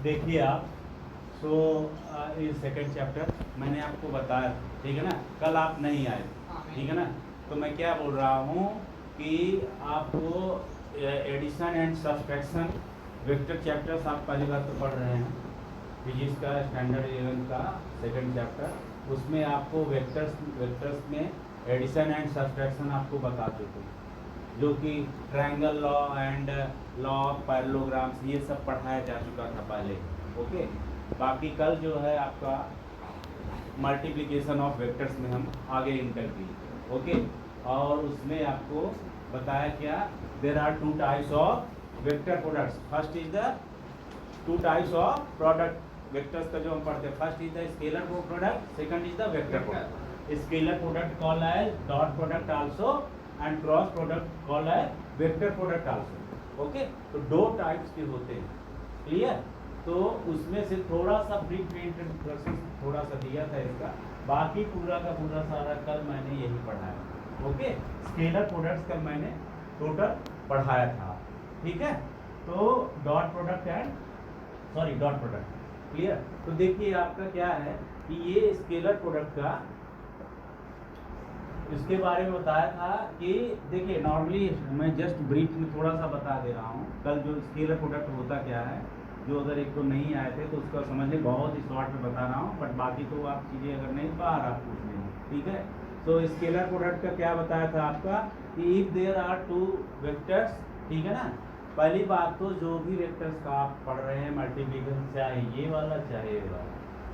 देखिए आप सो ये सेकंड चैप्टर मैंने आपको बताया, ठीक है ना, कल आप नहीं आए, ठीक है ना। तो मैं क्या बोल रहा हूँ कि आपको addition and subtraction vector chapters आप पहली बार तो पढ़ रहे हैं, फिजिक्स का स्टैंडर्ड 11 का सेकंड चैप्टर, उसमें आपको वेक्टर्स में एडिशन एंड सब्सट्रैक्शन आपको बता देते हैं, जो कि triangle law and law of parallelograms ये सब पढ़ाया जा चुका था पहले। ओके, बाकी कल जो है आपका मल्टीप्लिकेशन ऑफ वेक्टर्स में हम आगे इंटर किए। ओके, और उसमें आपको बताया क्या, there are two types of vector products. First is the two types of product vectors का जो हम पढ़ते हैं, first is the scalar product, second is the vector product. Scalar product called as dot product also and cross product called as vector product also. Okay, तो दो types के होते हैं, क्लियर। तो उसमें से थोड़ा सा ब्रीफ इंट्रोडक्शन थोड़ा सा दिया था इसका, बाकी पूरा का पूरा सारा कल मैंने यही पढ़ाया। ओके, स्केलर प्रोडक्ट्स कल मैंने टोटल पढ़ाया था, ठीक है। तो dot product and dot product, clear. तो देखिए आपका क्या है कि ये स्केलर प्रोडक्ट का इसके बारे में बताया था कि देखिए नॉर्मली मैं जस्ट ब्रीफ में थोड़ा सा बता दे रहा हूँ, कल जो स्केलर प्रोडक्ट होता क्या है, जो अगर एक तो नहीं आए थे तो उसका समझने बहुत ही शॉर्ट में बता रहा हूँ, बट बाकी तो आप चीज़ें अगर नहीं बाहर आप पूछ लेंगे, ठीक है। तो स्केलर प्रोडक्ट का क्या बताया था आपका कि if there are two vectors, ठीक है ना। पहली बात तो जो भी वेक्टर्स का आप पढ़ रहे हैं मल्टीप्लिकेशन, चाहे ये वाला चाहे ये वाला,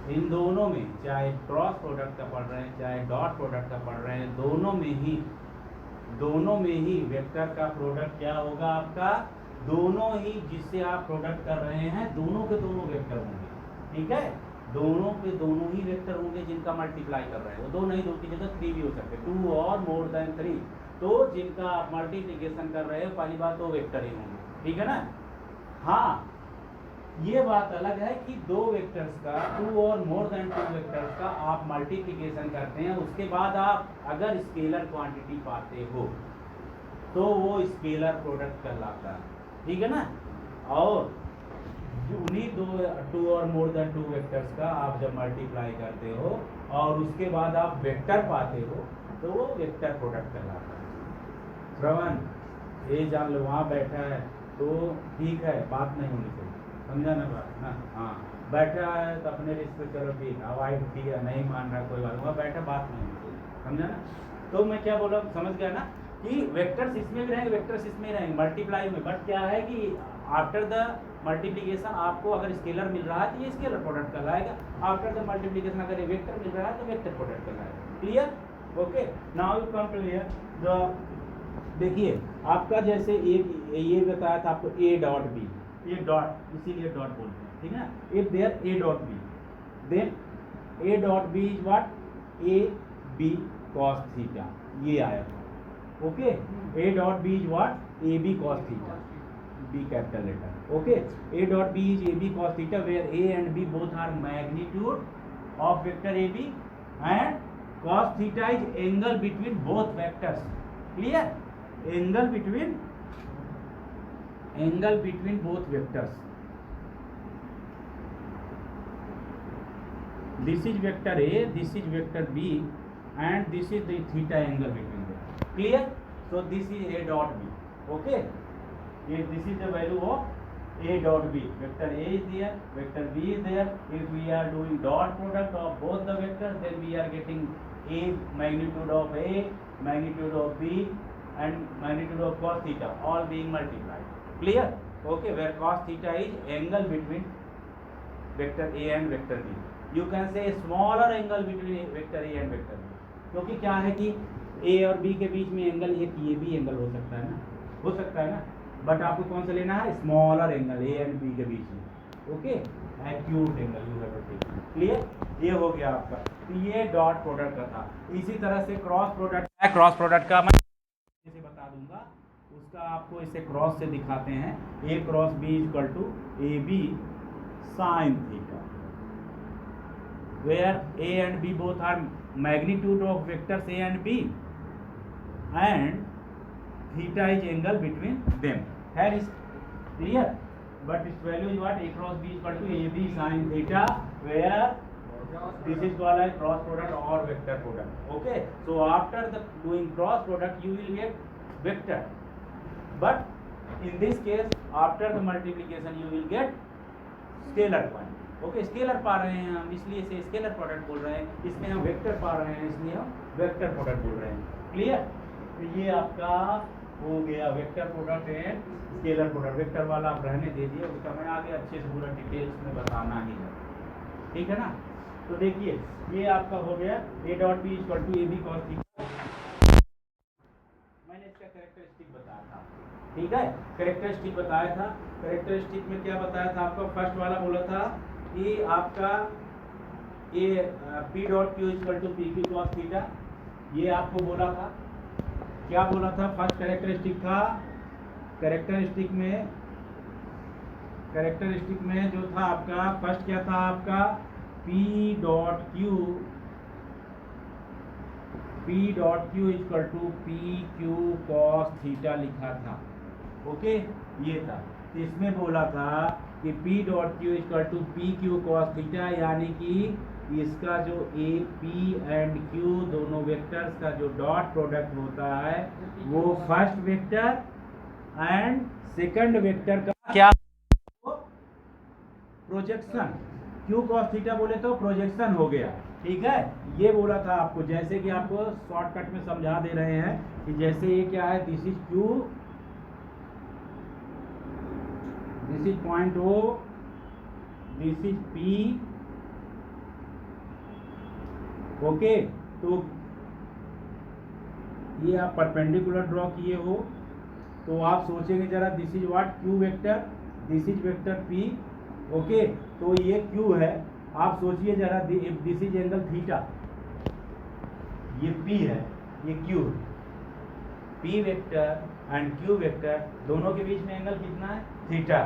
इन दोनों में चाहे क्रॉस प्रोडक्ट का पढ़ रहे हैं चाहे डॉट प्रोडक्ट का पढ़ रहे हैं, दोनों में ही वेक्टर का प्रोडक्ट क्या होगा आपका, दोनों ही जिससे आप प्रोडक्ट कर रहे हैं दोनों के दोनों वेक्टर होंगे, ठीक है। दोनों के दोनों ही वेक्टर होंगे जिनका मल्टीप्लाई कर रहे हैं, वो दो नहीं, दो की जगह थ्री भी हो सकते, टू और मोर देन थ्री। तो जिनका आप मल्टीप्लिकेशन कर रहे हो पहली बात तो वेक्टर ही होंगे, ठीक है ना। हाँ, ये बात अलग है कि दो वेक्टर्स का, टू और मोर देन टू वेक्टर्स का आप मल्टीप्लिकेशन करते हैं, उसके बाद आप अगर स्केलर क्वांटिटी पाते हो तो वो स्केलर प्रोडक्ट कहलाता है, ठीक है ना। और उन्हीं टू और मोर देन टू वेक्टर्स का आप जब मल्टीप्लाई करते हो और उसके बाद आप वेक्टर पाते हो तो वो वेक्टर प्रोडक्ट कहलाता है। श्रवण, ये जान लो, वहाँ बैठा है तो ठीक है, बात नहीं होनी चाहिए, समझा ना बात ना। हाँ, बैठा है तो अपने रिश्ते चलो ठीक, अवॉइड किया, नहीं मान रहा कोई बात, वहाँ बैठा बात नहीं होनी चाहिए, समझा ना। तो मैं क्या बोला समझ गया ना कि वेक्टर्स इसमें भी रहेंगे, वेक्टर्स इसमें रहेंगे मल्टीप्लाई में, बट क्या है कि आफ्टर द मल्टीप्लिकेशन आपको अगर स्केलर मिल रहा है तो ये स्केलर प्रोडक्ट कहलाएगा, आफ्टर द मल्टीप्लिकेशन अगर ये वेक्टर मिल रहा है तो वेक्टर प्रोडक्ट कहलाएगा। Clear? Okay, now you come clear the, देखिए आपका जैसे एक ये बताया था आपको ए डॉट बी, ये डॉट इसीलिए डॉट बोलते हैं, ठीक है ना। If there A dot B, then A dot B is what, A B cos theta, ये आया था। Okay, A dot B is what, A B cos theta, B capital letter. Okay, A dot B is A B cos theta where A and B both are magnitude of vector A B and cos theta is angle between both vectors. Clear? Angle between both vectors. This is vector A, this is vector B, and this is the theta angle between them. Clear? So this is A dot B. Okay? This is the value of A dot B. Vector A is there, vector B is there. If we are doing dot product of both the vectors, then we are getting A magnitude of A, magnitude of B, and magnitude of cos theta, all being multiplied. Clear? Okay, where cos theta is angle between vector A and vector B. You can say smaller angle between vector A and vector B. क्योंकि क्या है कि A और B के बीच में angle एक ये भी एंगल हो सकता है ना, हो सकता है ना, बट आपको कौन सा लेना है, smaller angle A and B के बीच में। Okay, acute angle you have to take. Clear? ये हो गया आपका, तो ये डॉट प्रोडक्ट का था। इसी तरह से क्रॉस प्रोडक्ट है, क्रॉस प्रोडक्ट का मैं इसे बता दूंगा, उसका आपको इसे क्रॉस से दिखाते हैं। A cross B equal to A B sine theta, where A and B both are magnitude of vectors A and B and theta is angle between them. Here is clear? but its value is what? A cross B equal to AB sin theta, where this is called as cross product or vector product. Okay, so after the doing cross product you will get vector, but in this case after the multiplication you will get scalar point. Okay, scalar पा रहे हैं हम, इसलिए से scalar product बोल रहे हैं, इसमें हम वेक्टर पा रहे हैं इसलिए हम वेक्टर प्रोडक्ट बोल रहे हैं। क्लियर? तो ये आपका हो गया vector product and scalar product. Vector वाला आप रहने दे दिए, उसका मैं आगे अच्छे से पूरा डिटेल्स में बताना ही है, ठीक है ना। तो देखिए ये आपका हो गया A dot P equal to AB cos theta. मैंने इसका कैरेक्टरिस्टिक बताया था, ठीक है, कैरेक्टरिस्टिक बताया था। कैरेक्टरिस्टिक में क्या बताया था आपका? फर्स्ट वाला बोला था कि आपका ये P dot Q equal to PQ cos theta, ये आपको बोला था। क्या बोला था? फर्स्ट कैरेक्टरिस्टिक था, कैरेक्टरिस्टिक में जो था आपका फर्स्ट क्या था आपका? P dot Q equal to PQ cos theta लिखा था। ओके, ये था। तो इसमें बोला था कि P dot Q equal to PQ cos theta, यानी कि इसका जो A P एंड Q दोनों वेक्टर्स का जो डॉट प्रोडक्ट होता है वो first vector and second vector का क्या? प्रोजेक्शन। Q cos थीटा बोले तो प्रोजेक्शन हो गया, ठीक है। ये बोला था आपको, जैसे कि आपको शॉर्टकट में समझा दे रहे हैं कि जैसे ये क्या है, this is Q, this is point O, this is P। Okay, तो ये आप परपेंडिकुलर ड्रॉ किए हो तो आप सोचेंगे जरा, this is what? Q vector, this is vector P। Okay, तो ये Q है, आप सोचिए जरा, दिस इज एंगल थीटा, ये P है, ये Q। P vector and Q vector दोनों के बीच में एंगल कितना है? थीटा।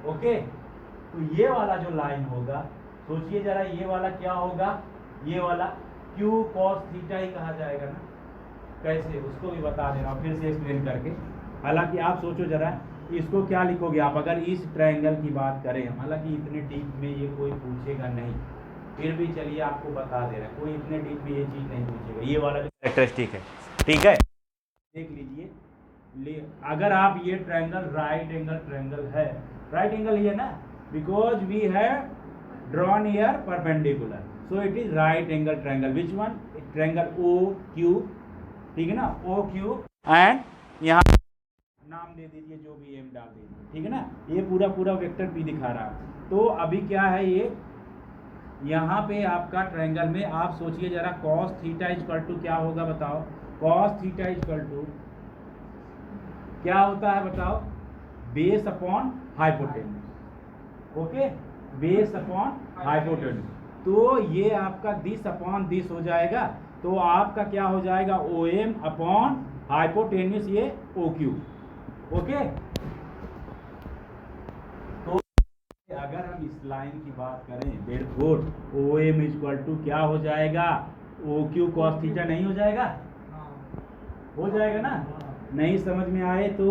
ओके, तो ये वाला जो लाइन होगा, सोचिए जरा, ये वाला क्या होगा? ये वाला Q cos थीटा ही कहा जाएगा ना। कैसे, उसको भी बता दे रहा हूँ फिर से एक्सप्लेन करके। हालांकि आप सोचो जरा, इसको क्या लिखोगे आप अगर इस ट्रायंगल की बात करें? हालांकि इतने डीप में ये कोई पूछेगा नहीं, फिर भी चलिए आपको बता दे रहा है, कोई इतने डीप में ये चीज़ नहीं पूछेगा। ये वाला जो कैरेक्टरिस्टिक है, ठीक है, देख लीजिए। अगर आप ये ट्रायंगल राइट एंगल ट्रायंगल है, राइट एंगल ही है ना, because we have drawn here perpendicular, so it is right angle triangle. Which one? Triangle OQ, ठीक है ना, OQ, एंड यहाँ नाम दे दीजिए, जो भी M डाल दीजिए, ठीक है ना। ये पूरा पूरा वेक्टर P दिखा रहा है। तो अभी क्या है, ये यहाँ पे आपका ट्रायंगल में आप सोचिए जरा, cos थीटा इक्वल टू क्या होगा बताओ? cos थीटा इक्वल टू क्या होता है बताओ? Base upon hypotenuse. Okay, base upon hypotenuse. तो ये आपका दिस अपॉन दिस हो जाएगा, तो आपका क्या हो जाएगा? OM अपॉन हाइपोटेन्यूज, ये OQ। ओके, तो अगर हम इस लाइन की बात करें, देयरफॉर OM इक्वल टू क्या हो जाएगा? OQ cos थीटा नहीं हो जाएगा? हो जाएगा ना। नहीं समझ में आए तो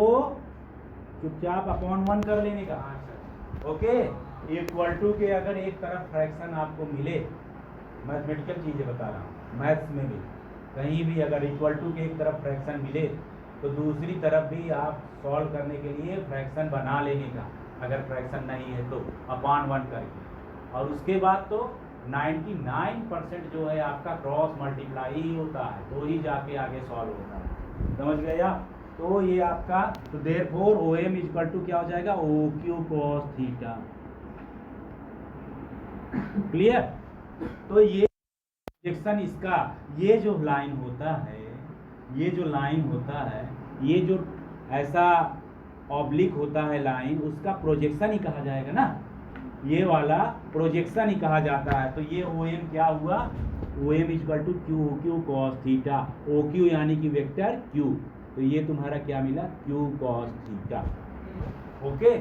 चुपचाप अपॉन 1 कर लेने का। ओके, इक्वल टू के अगर एक तरफ फ्रैक्शन आपको मिले, मैथमेटिकल चीज़ें बता रहा हूँ, मैथ्स में भी कहीं भी अगर इक्वल टू के एक तरफ फ्रैक्शन मिले तो दूसरी तरफ भी आप सॉल्व करने के लिए फ्रैक्शन बना लेने का, अगर फ्रैक्शन नहीं है तो अपॉन 1 करके। और उसके बाद तो 99% जो है आपका क्रॉस मल्टीप्लाई ही होता है, तो ही जाके आगे सॉल्व होता है। समझ गए आप? तो ये आपका, तो देयरफॉर OM इक्वल टू क्या हो जाएगा? OQ cos theta. क्लियर? तो ये प्रोजेक्शन इसका, ये जो लाइन होता है, ये जो लाइन होता है, ये जो ऐसा ऑब्लिक होता है लाइन, उसका प्रोजेक्शन ही कहा जाएगा ना। ये वाला प्रोजेक्शन ही कहा जाता है। तो ये OM क्या हुआ? OM equal to QQ cos theta. OQ यानी कि वेक्टर Q, तो ये तुम्हारा क्या मिला? Q cos theta. Okay,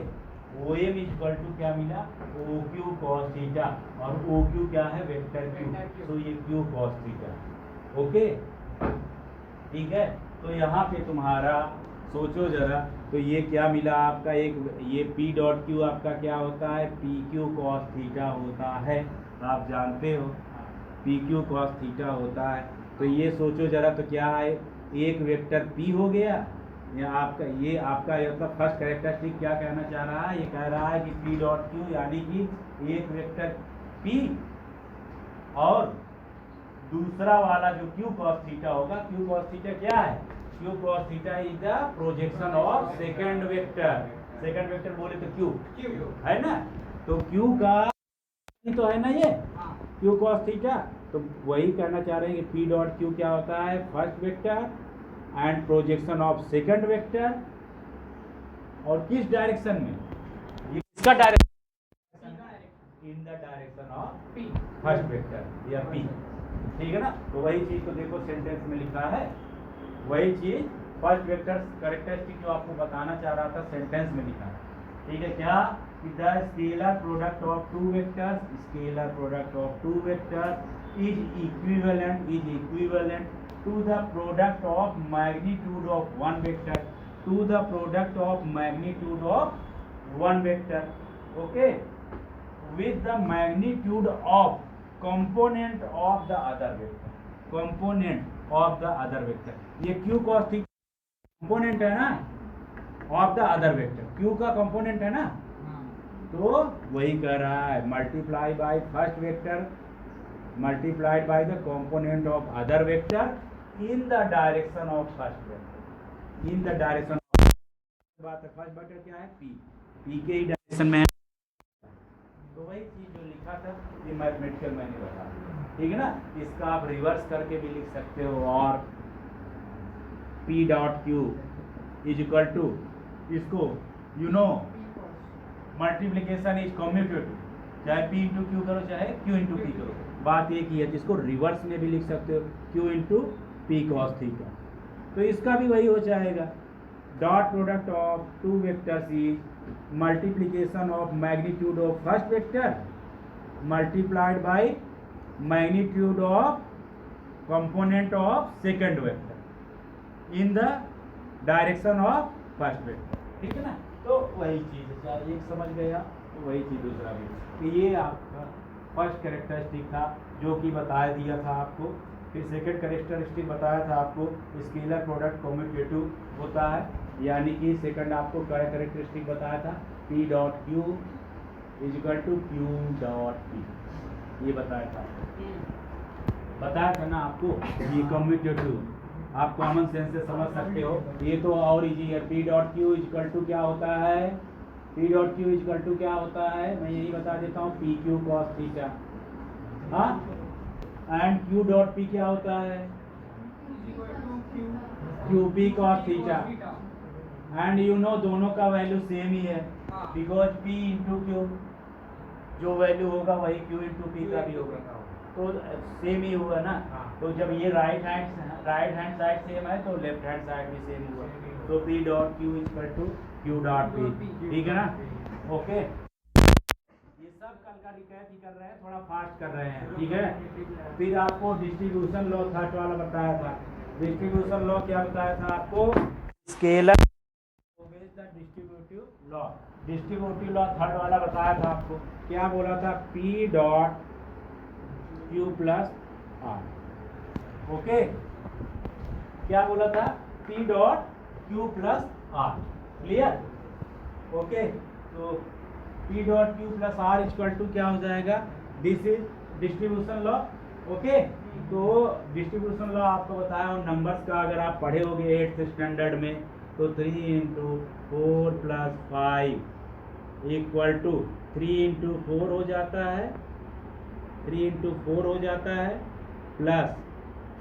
OM equal to क्या मिला? OQ cos थीटा, और OQ क्या है? वेक्टर Q, तो ये Q cos थीटा। ओके, ठीक है। तो यहाँ पे तुम्हारा सोचो जरा, तो ये क्या मिला आपका, एक ये पी डॉट क्यू आपका क्या होता है, पी क्यू कॉस थीटा होता है, आप जानते हो पी क्यू कॉस थीटा होता है। तो ये सोचो जरा, तो क्या है, एक वेक्टर पी हो गया, या आपका ये आपका मतलब फर्स्ट कैरेक्टरिस्टिक क्या कहना चाह रहा है, ये कह रहा है कि पी डॉट क्यू यानी कि एक वेक्टर पी और दूसरा वाला जो क्यू कॉस थीटा होगा, क्यू कॉस थीटा क्या है, Q cos theta is the projection of second vector, second vector बोले तो क्यू है ना, तो क्यू का तो है ना ये क्यू कॉस थीटा, तो वही कहना चाह रहे हैं कि पी डॉट क्यू क्या होता है, first vector and projection of second vector, और किस डायरेक्शन में, ये किसका direction, in the direction of P first vector या पी, ठीक है ना। तो वही चीज तो देखो सेंटेंस में लिखा है, वही चीज फर्स्ट वेक्टर कैरेक्टरिस्टिक जो आपको बताना चाह रहा था सेंटेंस में लिखा है, ठीक है। क्या, the scalar product of two vectors, scalar product of two vectors is equivalent to the product of magnitude of one vector, to the product of magnitude of one vector, okay, with the magnitude of component of the other vector, component of the other vector, ये q cos theta component है ना of the other vector, q का component है ना, तो वही कह रहा है multiply by first vector multiplied by the component of other vector in the direction of first vector, in the direction of, बात है फर्स्ट वेक्टर क्या है p के ही डायरेक्शन में है, तो वही चीज जो लिखा था ये मैथमेटिकल मैंने बताया, ठीक है ना। इसका आप रिवर्स करके भी लिख सकते हो, और P dot Q is equal to, इसको you know multiplication is commutative, चाहे P इंटू क्यू करो चाहे Q इंटू P करो, बात एक ही है, जिसको रिवर्स में भी लिख सकते हो Q into P cos theta, तो इसका भी वही हो जाएगा, dot product of two vectors is multiplication of magnitude of first vector multiplied by magnitude of component of second vector in the direction of first vector, ठीक है ना। तो वही चीज है, एक समझ गया, तो वही चीज दूसरा भी, कि ये आपका फर्स्ट कैरेक्टरिस्टिक था जो कि बताया दिया था आपको, फिर सेकंड कैरेक्टरिस्टिक बताया था आपको, स्केलर प्रोडक्ट कम्यूटेटिव होता है, यानी कि सेकंड आपको क्या कैरेक्टरिस्टिक बताया था, P dot Q is equal to Q dot P, ये बताया था ना आपको, ये कम्यूटेटिव आप कॉमन सेंस से समझ सकते हो, ये तो और इजी है। P dot Q is equal to क्या होता है, P dot Q is equal to क्या होता है, मैं यही बता देता हूँ, पी क्यू कॉस थीटा, हाँ, एंड Q डॉट पी क्या होता है, Q P cos theta, and you know दोनों का वैल्यू सेम ही है, बिकॉज P इंटू क्यू जो वैल्यू होगा वही Q इंटू पी का भी होगा, तो सेम ही हुआ ना। तो जब ये राइट हैंड साइड सेम है तो लेफ्ट हैंड साइड भी सेम हुआ, तो P dot Q equal to Q dot P, ठीक है ना, ओके। ये सब कल का रिकैप ही कर रहे हैं, थोड़ा फास्ट कर रहे हैं, ठीक है। फिर आपको डिस्ट्रीब्यूशन लॉ थर्ड वाला बताया था, डिस्ट्रीब्यूशन लॉ क्या बताया था आपको, scalar distributive law, distributive law third वाला बताया था आपको, क्या बोला था, P dot Q plus R, okay, क्या बोला था, P dot Q plus R, clear, okay. तो P dot Q plus R equal to क्या हो जाएगा, this is distribution law, okay. तो डिस्ट्रीब्यूशन लॉ आपको बताया, और नंबर्स का अगर आप पढ़े होगे 8th स्टैंडर्ड में, तो 3 into 4 plus 5 equal to 3 into 4 हो जाता है, 3 इंटू 4 हो जाता है, प्लस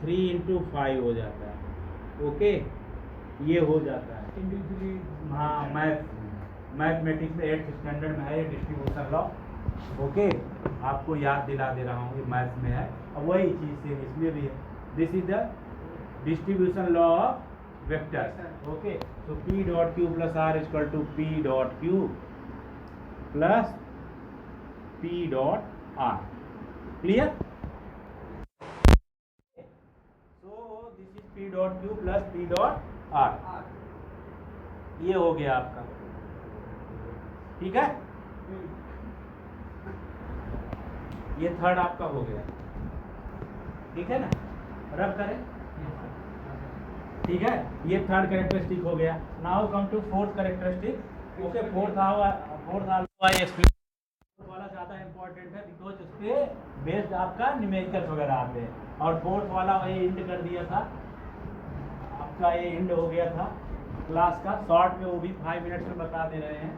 3 इंटू 5 हो जाता है, ओके, ये हो जाता है, हाँ, मैथमेटिक्स में 8th स्टैंडर्ड में है ये डिस्ट्रीब्यूशन लॉ, ओके, आपको याद दिला दे रहा हूँ, ये मैथ्स में है, और वही चीज़ से इसमें भी है, this is the distribution law of vectors, okay. तो P dot Q plus R equal to P dot Q plus P dot R, clear, so this is P dot Q plus P dot R, ये हो गया आपका, ठीक है। ये third आपका हो गया, ठीक है ना, रब करें, ठीक है। ये थर्ड कैरेक्टरिस्टिक हो गया। Now come to fourth characteristic. Okay, fourth वाला ज़्यादा इंपॉर्टेंट है बिकॉज उस पर बेस्ड आपका न्यूमेरिकल्स वगैरह आते हैं। और फोर्थ वाला वही इंड कर दिया था आपका, ये इंड हो गया था क्लास का। शॉर्ट में वो भी 5 मिनट्स में बता दे रहे हैं,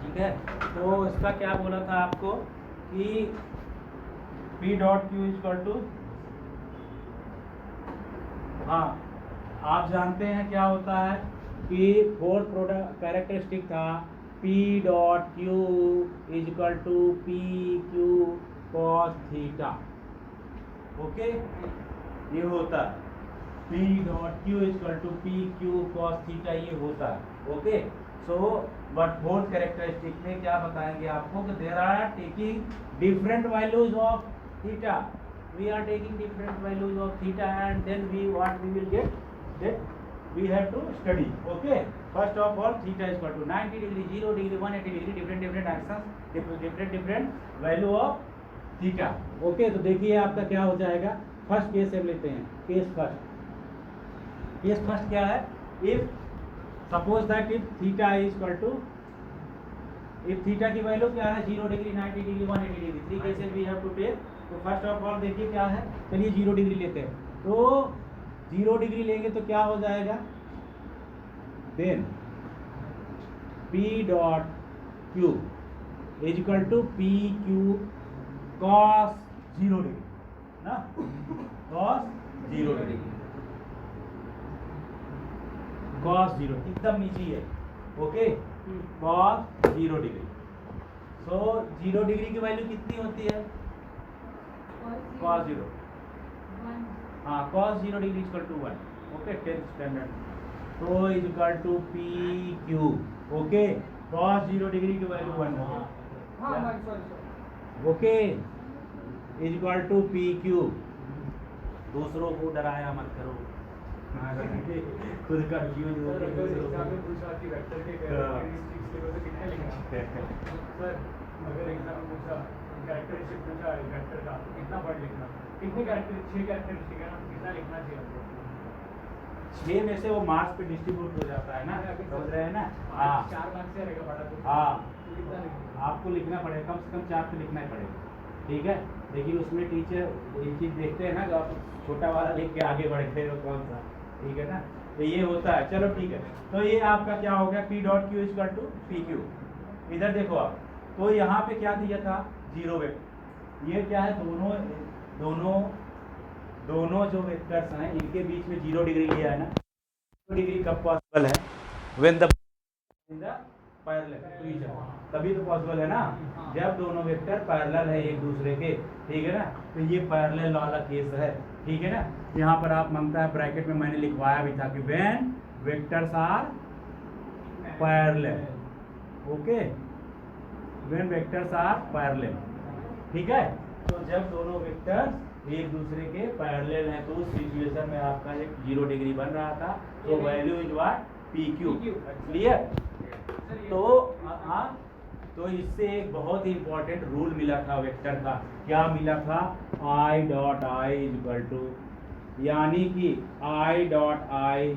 ठीक है। तो इसका क्या बोला था आपको कि P dot Q equal to, हाँ आप जानते हैं क्या होता है कि फोर्थ प्रोडक्ट कैरेक्टरिस्टिक था P dot Q equal to P Q cos theta. Okay, ये होता है P dot Q equal to P Q cos theta, ये होता है। Okay, so but fourth characteristic में क्या बताएंगे आपको कि there are taking different values of theta, we are taking different values of theta and then what we will get, that we have to study. Okay, first of all theta is equal to 90 degree, 0 degree, 180 degree, different actions, different value of theta. Okay, तो देखिए आपका क्या हो जाएगा। First case हम लेते हैं, case first क्या है, if suppose that if theta is equal to, if theta की वैल्यू क्या है, 0 degree, 90 degree, 180 degree, three cases we have to take. तो फर्स्ट ऑफ ऑल देखिए क्या है, चलिए 0 डिग्री लेते हैं। तो 0 डिग्री लेंगे तो क्या हो जाएगा, then P dot Q is equal to P Q cos 0 degree ना, कॉस 0 डिग्री, कॉस 0 एकदम नीचे है। Okay, cos 0 degree. So 0 degree की वैल्यू कितनी होती है, cos 0, हाँ cos 0 degree equal to 1। Okay, 10th standard. तो is equal to P Q. Okay, cos 0 degree की वैल्यू 1 हो, okay, is equal to P Q. दूसरों को डराया मत करो, खुद कंफ्यूज हो अगर एग्जाम पूछा कैरेक्टरिस्टिक पूछा वेक्टर का कितना वर्ड लिखना, कितने कैरेक्टर, 6 कैरेक्टरिस्टिक है ना, कितना लिखना चाहिए आपको? 6 में से वो मार्क्स पे डिस्ट्रीब्यूट हो जाता है ना, समझ रहे हैं ना। हाँ, 4 मार्क्स से रहेगा बड़ा तो हाँ, कितना लिखना आपको लिखना पड़ेगा, कम से कम 4 तो लिखना ही पड़ेगा, ठीक है। लेकिन उसमें टीचर एक चीज़ देखते हैं ना कि आप छोटा वाला लिख के आगे बढ़ते हो कौन सा, ठीक है ना। तो ये होता है, चलो ठीक है। तो ये आपका क्या हो गया, P dot Q equal to P Q. इधर देखो आप, तो यहाँ पे क्या दिया था, 0 वेक्टर। ये क्या है, दोनों जो वेक्टर्स हैं इनके बीच में 0 डिग्री लिया है ना। 0 डिग्री कब पॉसिबल है, when the parallel to each other, तभी तो पॉसिबल है ना, जब दोनों वेक्टर पैरेलल है एक दूसरे के, ठीक है ना। तो ये पैरेलल वाला केस है, ठीक है ना। यहाँ पर आप मांगता है ब्रैकेट में मैंने लिखवाया भी था कि when vectors are parallel, okay, when vectors are parallel, ठीक है। तो जब दोनों वेक्टर्स एक दूसरे के पैरेलल हैं तो उस सिचुएशन में आपका एक 0 डिग्री बन रहा था, तो value is what, P Q, clear. तो इससे एक बहुत ही इंपॉर्टेंट रूल मिला था वेक्टर का, क्या मिला था, I dot I is equal to, यानी कि I dot I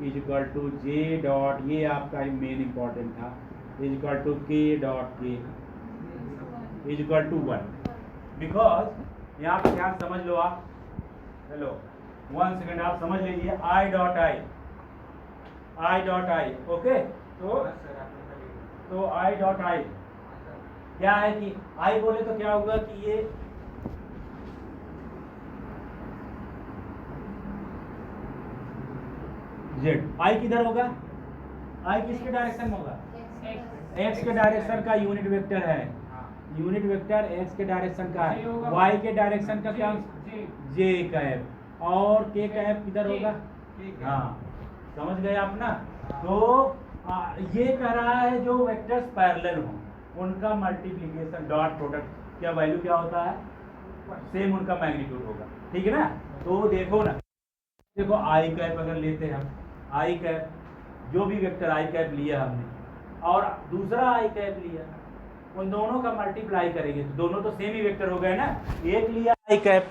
is equal to J dot, ये आपका मेन इंपॉर्टेंट था, is equal to K dot K is equal to 1। Because यहाँ पे ध्यान समझ लो आप, हेलो 1 सेकेंड आप समझ लीजिए, आई डॉट आई, ओके। तो आई डॉट आई क्या है कि आई बोले तो क्या होगा कि ये जेड, आई किधर होगा, आई किसके डायरेक्शन में होगा, एक्स के डायरेक्शन का यूनिट वेक्टर है, यूनिट वेक्टर एक्स के डायरेक्शन का है, वाई के डायरेक्शन का क्या, जे कैप, और के कैप किधर होगा, हाँ समझ गए आप ना। तो ये कह रहा है जो वेक्टर्स पैरेलल हों उनका मल्टीप्लिकेशन डॉट प्रोडक्ट क्या वैल्यू क्या होता है, सेम उनका मैग्नीट्यूड होगा, ठीक है ना। तो देखो ना, देखो आई कैप अगर लेते हैं हम, आई कैप, जो भी वेक्टर आई कैप लिया हमने और दूसरा आई कैप लिया, उन दोनों का मल्टीप्लाई करेंगे तो दोनों तो सेम ही वेक्टर हो गए ना। एक लिया आई कैप,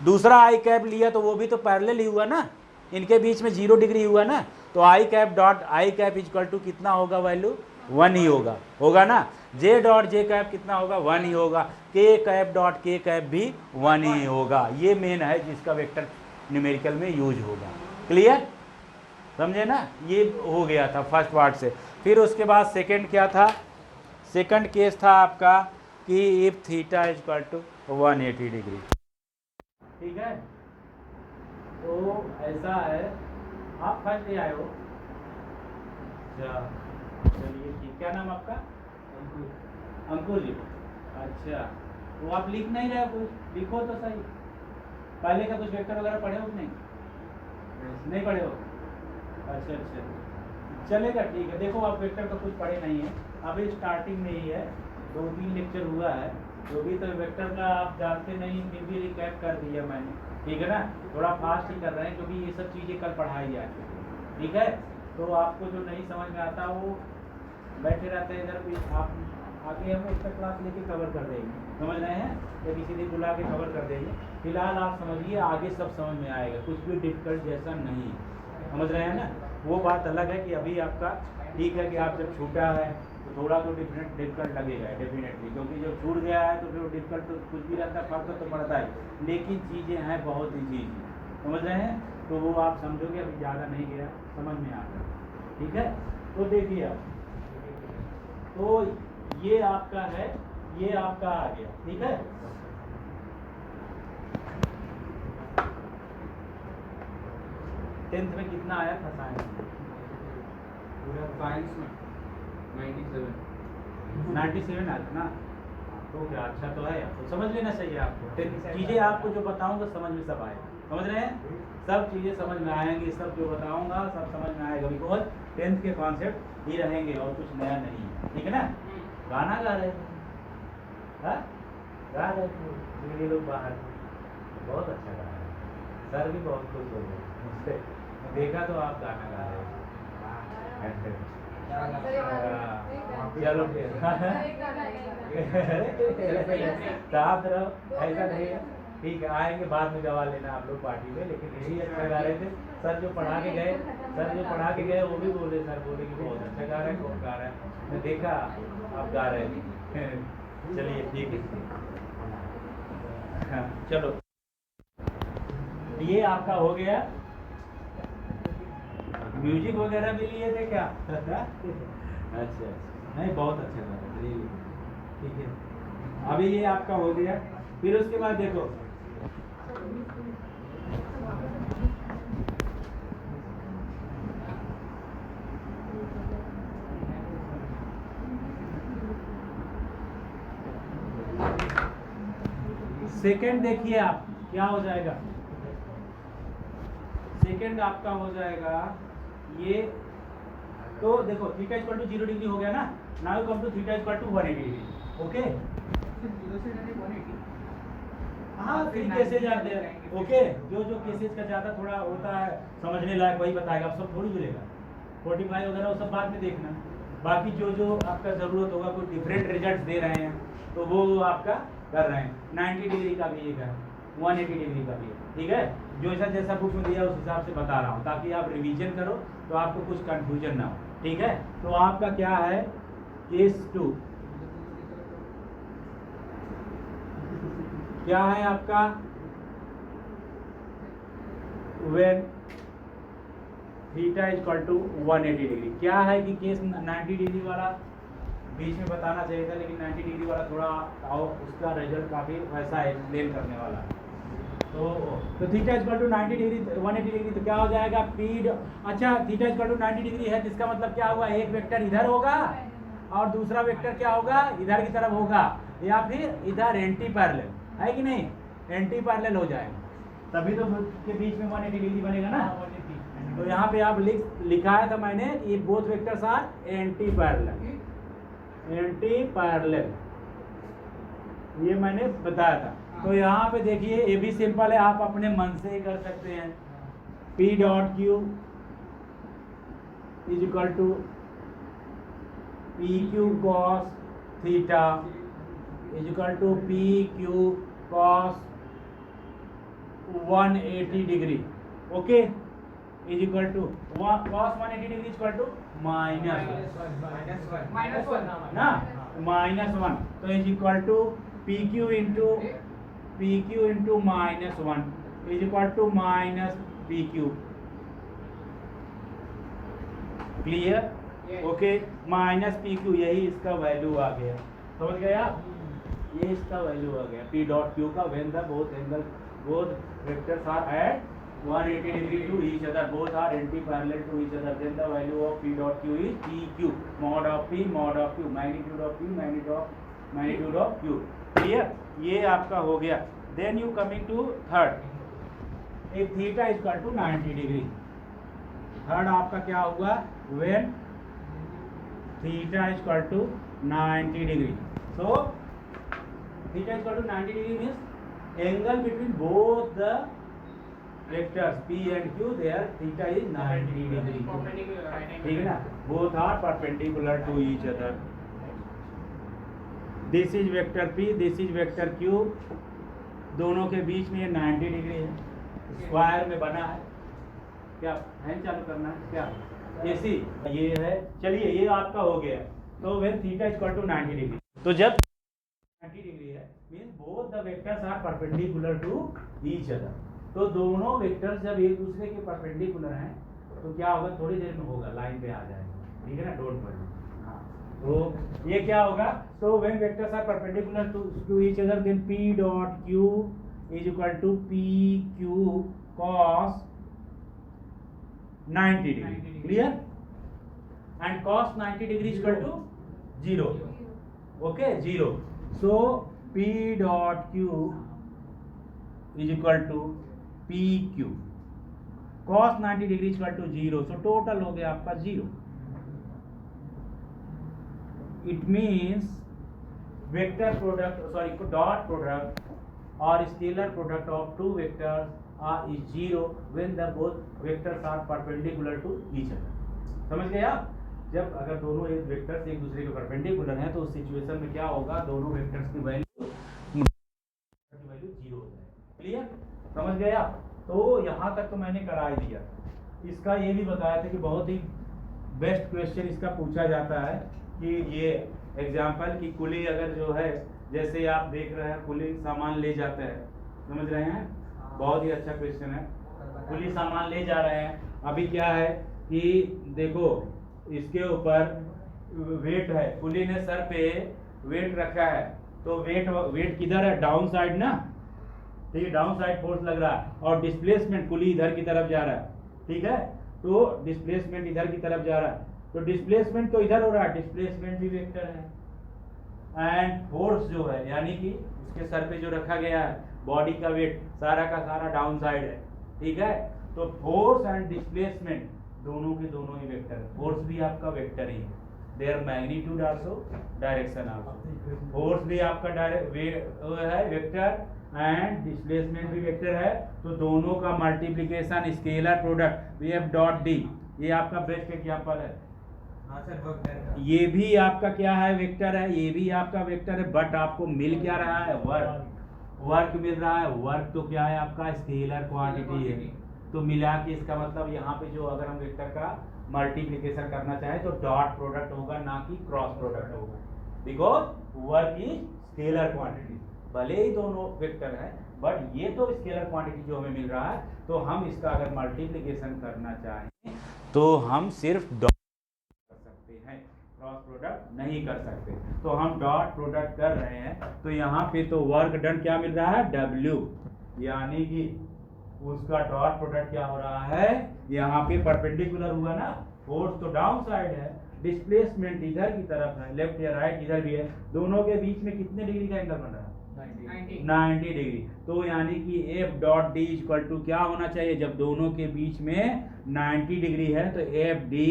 दूसरा आई कैप लिया तो वो भी तो पैरेलल ही हुआ ना, इनके बीच में 0 डिग्री हुआ ना। तो I cap dot I cap equal to कितना होगा, वैल्यू 1 ही होगा ना। जे डॉट जे कैप कितना होगा, 1 ही होगा। के कैप डॉट के कैप भी 1 ही होगा। ये मेन है जिसका वेक्टर न्यूमेरिकल में यूज होगा। क्लियर, समझे ना। ये हो गया था फर्स्ट पार्ट से। फिर उसके बाद सेकंड क्या था, सेकंड केस था आपका कि if theta is equal to 180 degree. ठीक है, तो ऐसा है, आप फर्स्ट डे आए हो। अच्छा चलिए ठीक, क्या नाम आपका? अंकुर जी। अच्छा, तो आप लिख नहीं रहे कुछ, लिखो तो सही। पहले का कुछ वेक्टर वगैरह पढ़े हो कि नहीं? नहीं पढ़े हो? अच्छा चलेगा, ठीक है। देखो आप वेक्टर का कुछ पढ़े नहीं है, अभी स्टार्टिंग में ही है, 2-3 लेक्चर हुआ है, जो भी तो वेक्टर का आप जानते नहीं, फिर भी रिकैप कर दिया मैंने, ठीक है ना। थोड़ा फास्ट ही कर रहे हैं क्योंकि ये सब चीज़ें कल पढ़ाई जाए, ठीक है। तो आपको जो नहीं समझ में आता वो बैठे रहते हैं इधर भी, आप आगे हम एक्स्ट्रा क्लास लेके कवर कर देंगे, समझ रहे हैं, या किसी दिन बुला के कवर कर देंगे। फिलहाल आप समझिए, आगे सब समझ में आएगा, कुछ भी डिफिकल्ट जैसा नहीं है, समझ रहे हैं ना। वो बात अलग है कि अभी आपका ठीक है कि आप जब छूटा है तो थोड़ा तो डिफिकल्ट लगेगा डेफिनेटली, क्योंकि जब छूट गया है तो फिर डिफिकल्ट तो कुछ भी रहता है, फर्क तो पड़ता है, लेकिन चीज़ें हैं बहुत ही चीज़ें, समझ रहे हैं। तो वो आप समझोगे, अभी ज़्यादा नहीं गया, समझ में आ गया, ठीक है। तो देखिए आप, तो ये आपका है, ये आपका आ गया, ठीक है। टेंथ में कितना आया था साइंस में? पूरा साइंस में 97 आया था ना। तो क्या अच्छा तो है, तो समझ लेना चाहिए आपको। चीज़ें आपको जो बताऊंगा समझ में सब आएगा, समझ रहे हैं, सब चीज़ें समझ में आएंगी, सब जो बताऊंगा सब समझ में आएगा, बिकॉज टेंथ के कॉन्सेप्ट ही रहेंगे और कुछ नया नहीं है, ठीक है ना। गाना गा रहे थे, हाँ गा रहे थे, ये लोग बाहर बहुत अच्छा गा रहे हैं, सर भी बहुत खुश हो गए मुझसे, देखा तो आप गाना गा रहे हो। चलो फिर साफ रहो, ऐसा नहीं है, ठीक है। आएंगे बाद में गवा लेना आप लोग पार्टी में, लेकिन यही अच्छा गा रहे थे। सर जो पढ़ा के गए वो भी बोले, सर बोले कि बहुत अच्छा गा रहे हैं, कौन गा रहा है, मैं देखा आप गा रहे थे। चलिए ठीक है, हाँ चलो, ये आपका हो गया। म्यूजिक वगैरह भी लिए थे क्या? अच्छा नहीं, बहुत अच्छा लगा, ठीक है। अभी ये आपका हो गया। फिर उसके बाद देखो, सेकंड देखिए आप क्या हो जाएगा। सेकंड आपका हो जाएगा ये, तो देखो थीटा इक्वल टू 0 डिग्री हो गया ना। Now you come to theta equal to 180 degree, okay. हाँ फिर केसेज आते हैं, ओके। जो जो केसेज का ज़्यादा थोड़ा होता है समझने लायक वही बताएगा, आप सब थोड़ी जुड़ेगा 45 वगैरह वो सब बाद में देखना। बाकी जो जो आपका ज़रूरत होगा, कोई डिफरेंट रिजल्ट दे रहे हैं तो वो आपका कर रहे हैं। 90 डिग्री का भी एक है, 180 डिग्री का भी है, ठीक है। जो ऐसा जैसा बुक में दिया उस हिसाब से बता रहा हूँ, ताकि आप रिवीजन करो तो आपको कुछ कंफ्यूजन ना हो, ठीक है। तो आपका क्या है, केस 2 क्या है आपका, when theta equal to 180 degree. क्या है कि केस 90 डिग्री वाला बीच में बताना चाहिए था, लेकिन 90 डिग्री वाला थोड़ा उसका रिजल्ट काफ़ी वैसा एक्सप्लेन करने वाला है। तो theta equal to 90 degree 180 degree, तो क्या हो जाएगा पी। अच्छा, थीटा इक्वल टू 90 डिग्री है, जिसका मतलब क्या हुआ, एक वेक्टर इधर होगा और दूसरा वेक्टर क्या होगा, इधर की तरफ होगा, या फिर इधर एंटी पैरेलल है कि नहीं, एंटी पैरेलल हो जाएगा, तभी तो के बीच में 180 डिग्री बनेगा ना। तो यहाँ पे आप लिखाया था मैंने, ये both vectors are anti parallel, anti parallel, ये मैंने बताया था। तो यहाँ पे देखिए ये भी सिंपल है, आप अपने मन से ही कर सकते हैं। P dot Q is equal to P Q cos theta is equal to P Q cos 180 degree, okay, is equal to cos 180 degree is equal to minus ना -1, तो is equal to P Q into -1 is equal to minus P Q, clear, okay, minus P Q, यही इसका value आ गया, समझ गए आप, ये इसका वैल्यू आ गया पी डॉट क्यू का, when the both vectors are at 180 degree to each other, both are anti-parallel to each other, then the value of p dot q is pq, mod of p mod of q, magnitude of p magnitude of q, clear, ये आपका हो गया। then you coming to third, if theta is equal to 90 degree, third आपका क्या होगा, when theta is equal to 90 degree, so theta is equal to 90 degree means angle between both the vectors p and q, their theta is 90 degree, ठीक है ना, both are perpendicular to each other, this is vector p, this is vector q, दोनों के बीच में ये 90 degree है, square में बना है, क्या फैन चालू करना है क्या, एसी ये है, चलिए ये आपका हो गया, तो when theta is equal to 90 degree, तो जब 90 डिग्री है means both the vectors are perpendicular to each other, तो दोनों वेक्टर्स जब एक दूसरे के परपेंडिकुलर हैं तो क्या होगा, थोड़ी देर में होगा, लाइन पे आ जाएगा, ठीक है ना, डोंट वरी, हाँ, तो ये क्या होगा, तो when vectors are perpendicular to each other then p dot q is equal to p q cos 90 degree, clear, and cos 90 degree is equal to 0, okay, 0, so p dot q is equal to pq, cos 90 degree is equal to 0, so total हो गया आपका 0, it means vector product, sorry, dot product or scalar product of two vectors is 0 when the both vectors are perpendicular to each other, समझ गए आप, जब अगर दोनों एक वेक्टर्स एक दूसरे के परपेंडिकुलर हैं तो उस सिचुएशन में क्या होगा, दोनों वेक्टर्स की वैल्यू 0 हो जाएगी, क्लियर, समझ गए आप, तो यहाँ तक तो मैंने करा ही दिया, इसका ये भी बताया था कि बहुत ही बेस्ट क्वेश्चन इसका पूछा जाता है कि ये एग्जाम्पल की कुली अगर जो है, जैसे आप देख रहे हैं कुली सामान ले जाते हैं, समझ रहे हैं, बहुत ही अच्छा क्वेश्चन है, कुली सामान ले जा रहे हैं, अभी क्या है कि देखो इसके ऊपर वेट है, कुली ने सर पे वेट रखा है, तो वेट किधर है, डाउन साइड ना, ठीक है, डाउन साइड फोर्स लग रहा है, और डिस्प्लेसमेंट कुली इधर की तरफ जा रहा है, ठीक है, तो डिस्प्लेसमेंट इधर की तरफ जा रहा है, तो डिस्प्लेसमेंट तो इधर हो रहा है, डिस्प्लेसमेंट भी वेक्टर है, एंड फोर्स जो है यानी कि उसके सर पे जो रखा गया है बॉडी का वेट सारा का सारा डाउन साइड है, ठीक है, तो फोर्स एंड डिस्प्लेसमेंट दोनों के दोनों ही वेक्टर है, फोर्स भी आपका वेक्टर ही है, there magnitude also direction also, force भी आपका है वेक्टर एंड डिस्प्लेसमेंट भी वेक्टर है, तो दोनों का multiplication scalar product F dot D, ये आपका बेस्ट एग्जांपल है, हाँ सर, वेक्टर, ये भी आपका क्या है, वेक्टर है, ये भी आपका वेक्टर है, बट आपको मिल क्या रहा है, वर्क मिल रहा है, वर्क तो क्या है आपका स्केलर क्वांटिटी है, तो मिला के इसका मतलब यहाँ पे जो अगर हम वेक्टर का मल्टीप्लिकेशन करना चाहे तो डॉट प्रोडक्ट होगा ना कि क्रॉस प्रोडक्ट होगा, because work is scalar quantity, भले ही दोनों वेक्टर है बट ये तो स्केलर क्वांटिटी जो हमें मिल रहा है, तो हम इसका अगर मल्टीप्लिकेशन करना चाहें तो हम सिर्फ डॉट कर सकते हैं, क्रॉस प्रोडक्ट नहीं कर सकते, तो हम डॉट प्रोडक्ट कर रहे हैं, तो यहाँ पे तो वर्क डन क्या मिल रहा है, W, यानी कि उसका डॉट प्रोडक्ट क्या हो रहा है, यहाँ पे परपेंडिकुलर हुआ ना, फोर्स तो डाउन साइड है, डिस्प्लेसमेंट इधर की तरफ है, लेफ्ट या राइट इधर भी है, दोनों के बीच में कितने डिग्री का एंगल बन रहा है, 90 डिग्री, तो यानी कि F dot D equal to क्या होना चाहिए, जब दोनों के बीच में 90 डिग्री है तो F D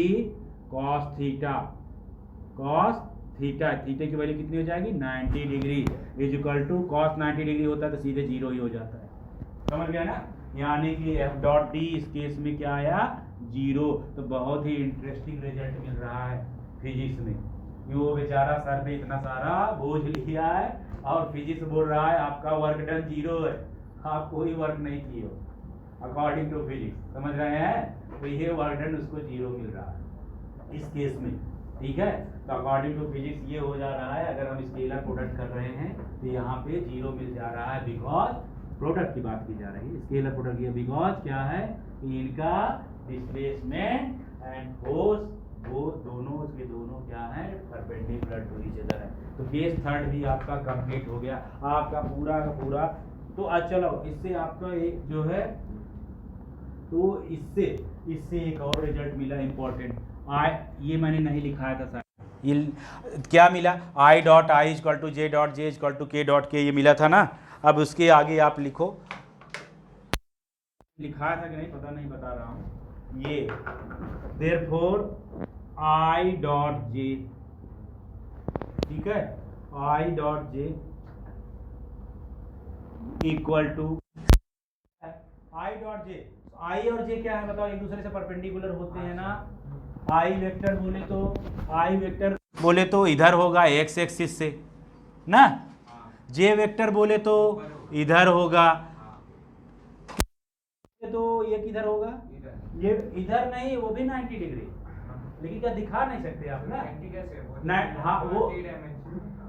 cos theta, theta की वैल्यू कितनी हो जाएगी, 90 degree is equal to cos 90 degree होता है तो सीधे 0 ही हो जाता है, समझ गया ना, यानी कि F डॉट डी इस केस में क्या आया, जीरो। तो बहुत ही इंटरेस्टिंग रिजल्ट मिल रहा है फिजिक्स में। वो बेचारा सर ने इतना सारा बोझ लिया है और फिजिक्स बोल रहा है आपका वर्क डन जीरो है, आप कोई वर्क नहीं किए हो अकॉर्डिंग टू फिजिक्स, समझ रहे हैं। तो ये वर्क डन उसको जीरो मिल रहा है इस केस में, ठीक है। तो अकॉर्डिंग टू फिजिक्स ये हो जा रहा है, अगर हम स्केलर प्रोडक्ट कर रहे हैं तो यहाँ पे जीरो मिल जा रहा है, बिकॉज प्रोडक्ट की बात की जा रही है, स्केलर प्रोडक्ट की। बिकॉज क्या है, इनका डिस्प्लेसमेंट एंड फोर्स वो दोनों के दोनों क्या है, परपेंडिकुलर टू ईच अदर है। तो केस थर्ड भी आपका कंप्लीट हो गया, आपका पूरा का पूरा। तो चलो इससे आपका एक जो है, तो इससे एक और रिजल्ट मिला इंपॉर्टेंट। ये मैंने नहीं लिखाया था सर, ये क्या मिला, I dot I equal to J dot J equal to K dot K, ये मिला था ना। अब उसके आगे आप लिखो, लिखाया था कि नहीं पता नहीं, बता रहा हूँ। ये देयरफॉर आई डॉट जे, ठीक है, I dot J equal to I dot J. I और जे क्या है बताओ, एक दूसरे से परपेंडिकुलर होते हैं ना। आई वेक्टर बोले तो इधर होगा एक्स एक्सिस से ना, जे वेक्टर बोले तो इधर होगा, तो ये किधर होगा, ये इधर नहीं, वो भी 90 डिग्री, लेकिन क्या दिखा नहीं सकते आप ना। हाँ वो,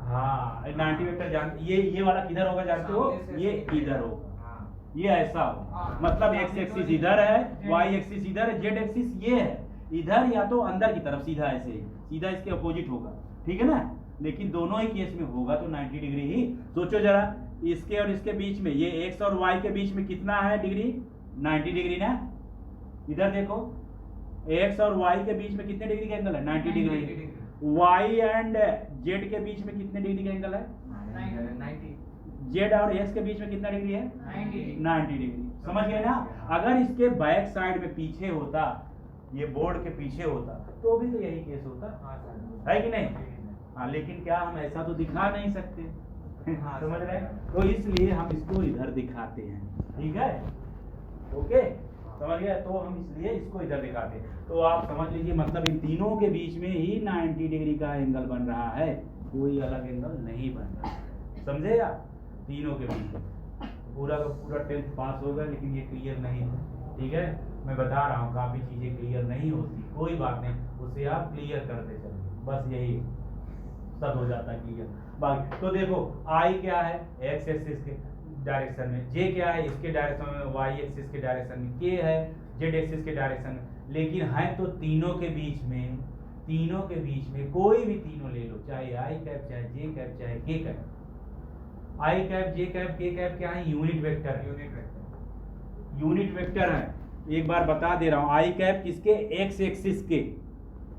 हाँ 90 वेक्टर जानते, ये वाला किधर होगा जानते हो, ये इधर होगा, ये ऐसा हो, मतलब एक्स एक्सिस इधर है, वाई एक्सिस इधर है, जेड एक्सिस ये है इधर, या तो अंदर की तरफ सीधा, ऐसे ही सीधा इसके अपोजिट होगा, ठीक है ना। लेकिन दोनों ही केस में होगा तो 90 डिग्री ही। सोचो जरा, इसके और इसके बीच में, ये एक्स और वाई के बीच में कितना है डिग्री, 90 डिग्री ना। इधर देखो, एक्स और वाई के बीच में कितने डिग्री का एंगल है, 90 डिग्री। वाई एंड जेड के बीच में कितने डिग्री का एंगल है, 90। जेड और एक्स के बीच में कितना डिग्री है, 90 डिग्री। समझ गए ना। अगर इसके बैक साइड में पीछे होता, ये बोर्ड के पीछे होता, तो भी तो यही केस होता है कि नहीं। हाँ, लेकिन क्या हम ऐसा तो दिखा नहीं सकते समझ रहे हैं, तो इसलिए हम इसको इधर दिखाते हैं, ठीक है, ओके, समझ गया। तो हम इसलिए इसको इधर दिखाते हैं। तो आप समझ लीजिए, मतलब इन तीनों के बीच में ही 90 डिग्री का एंगल बन रहा है, कोई अलग एंगल नहीं बन रहा, समझे आप। तीनों के बीच में पूरा का पूरा 10th पास होगा, लेकिन ये क्लियर नहीं है, ठीक है। मैं बता रहा हूँ काफ़ी चीज़ें क्लियर नहीं होती, कोई बात नहीं, उसे आप क्लियर करते चलिए, बस यही सब हो जाता है क्लियर। बाकी तो देखो, आई क्या है एक्स एक्सिस के डायरेक्शन में, जे क्या है इसके डायरेक्शन में, वाई एक्सिस के डायरेक्शन में, के है जेड एक्सिस के डायरेक्शन में। लेकिन है तो तीनों के बीच में, तीनों के बीच में कोई भी तीनों ले लो, चाहे आई कैप, चाहे जे कैप, चाहे के cap. I cap, J cap, K cap क्या है, यूनिट वेक्टर है, यूनिट वेक्टर है। एक बार बता दे रहा हूँ, आई कैप किसके,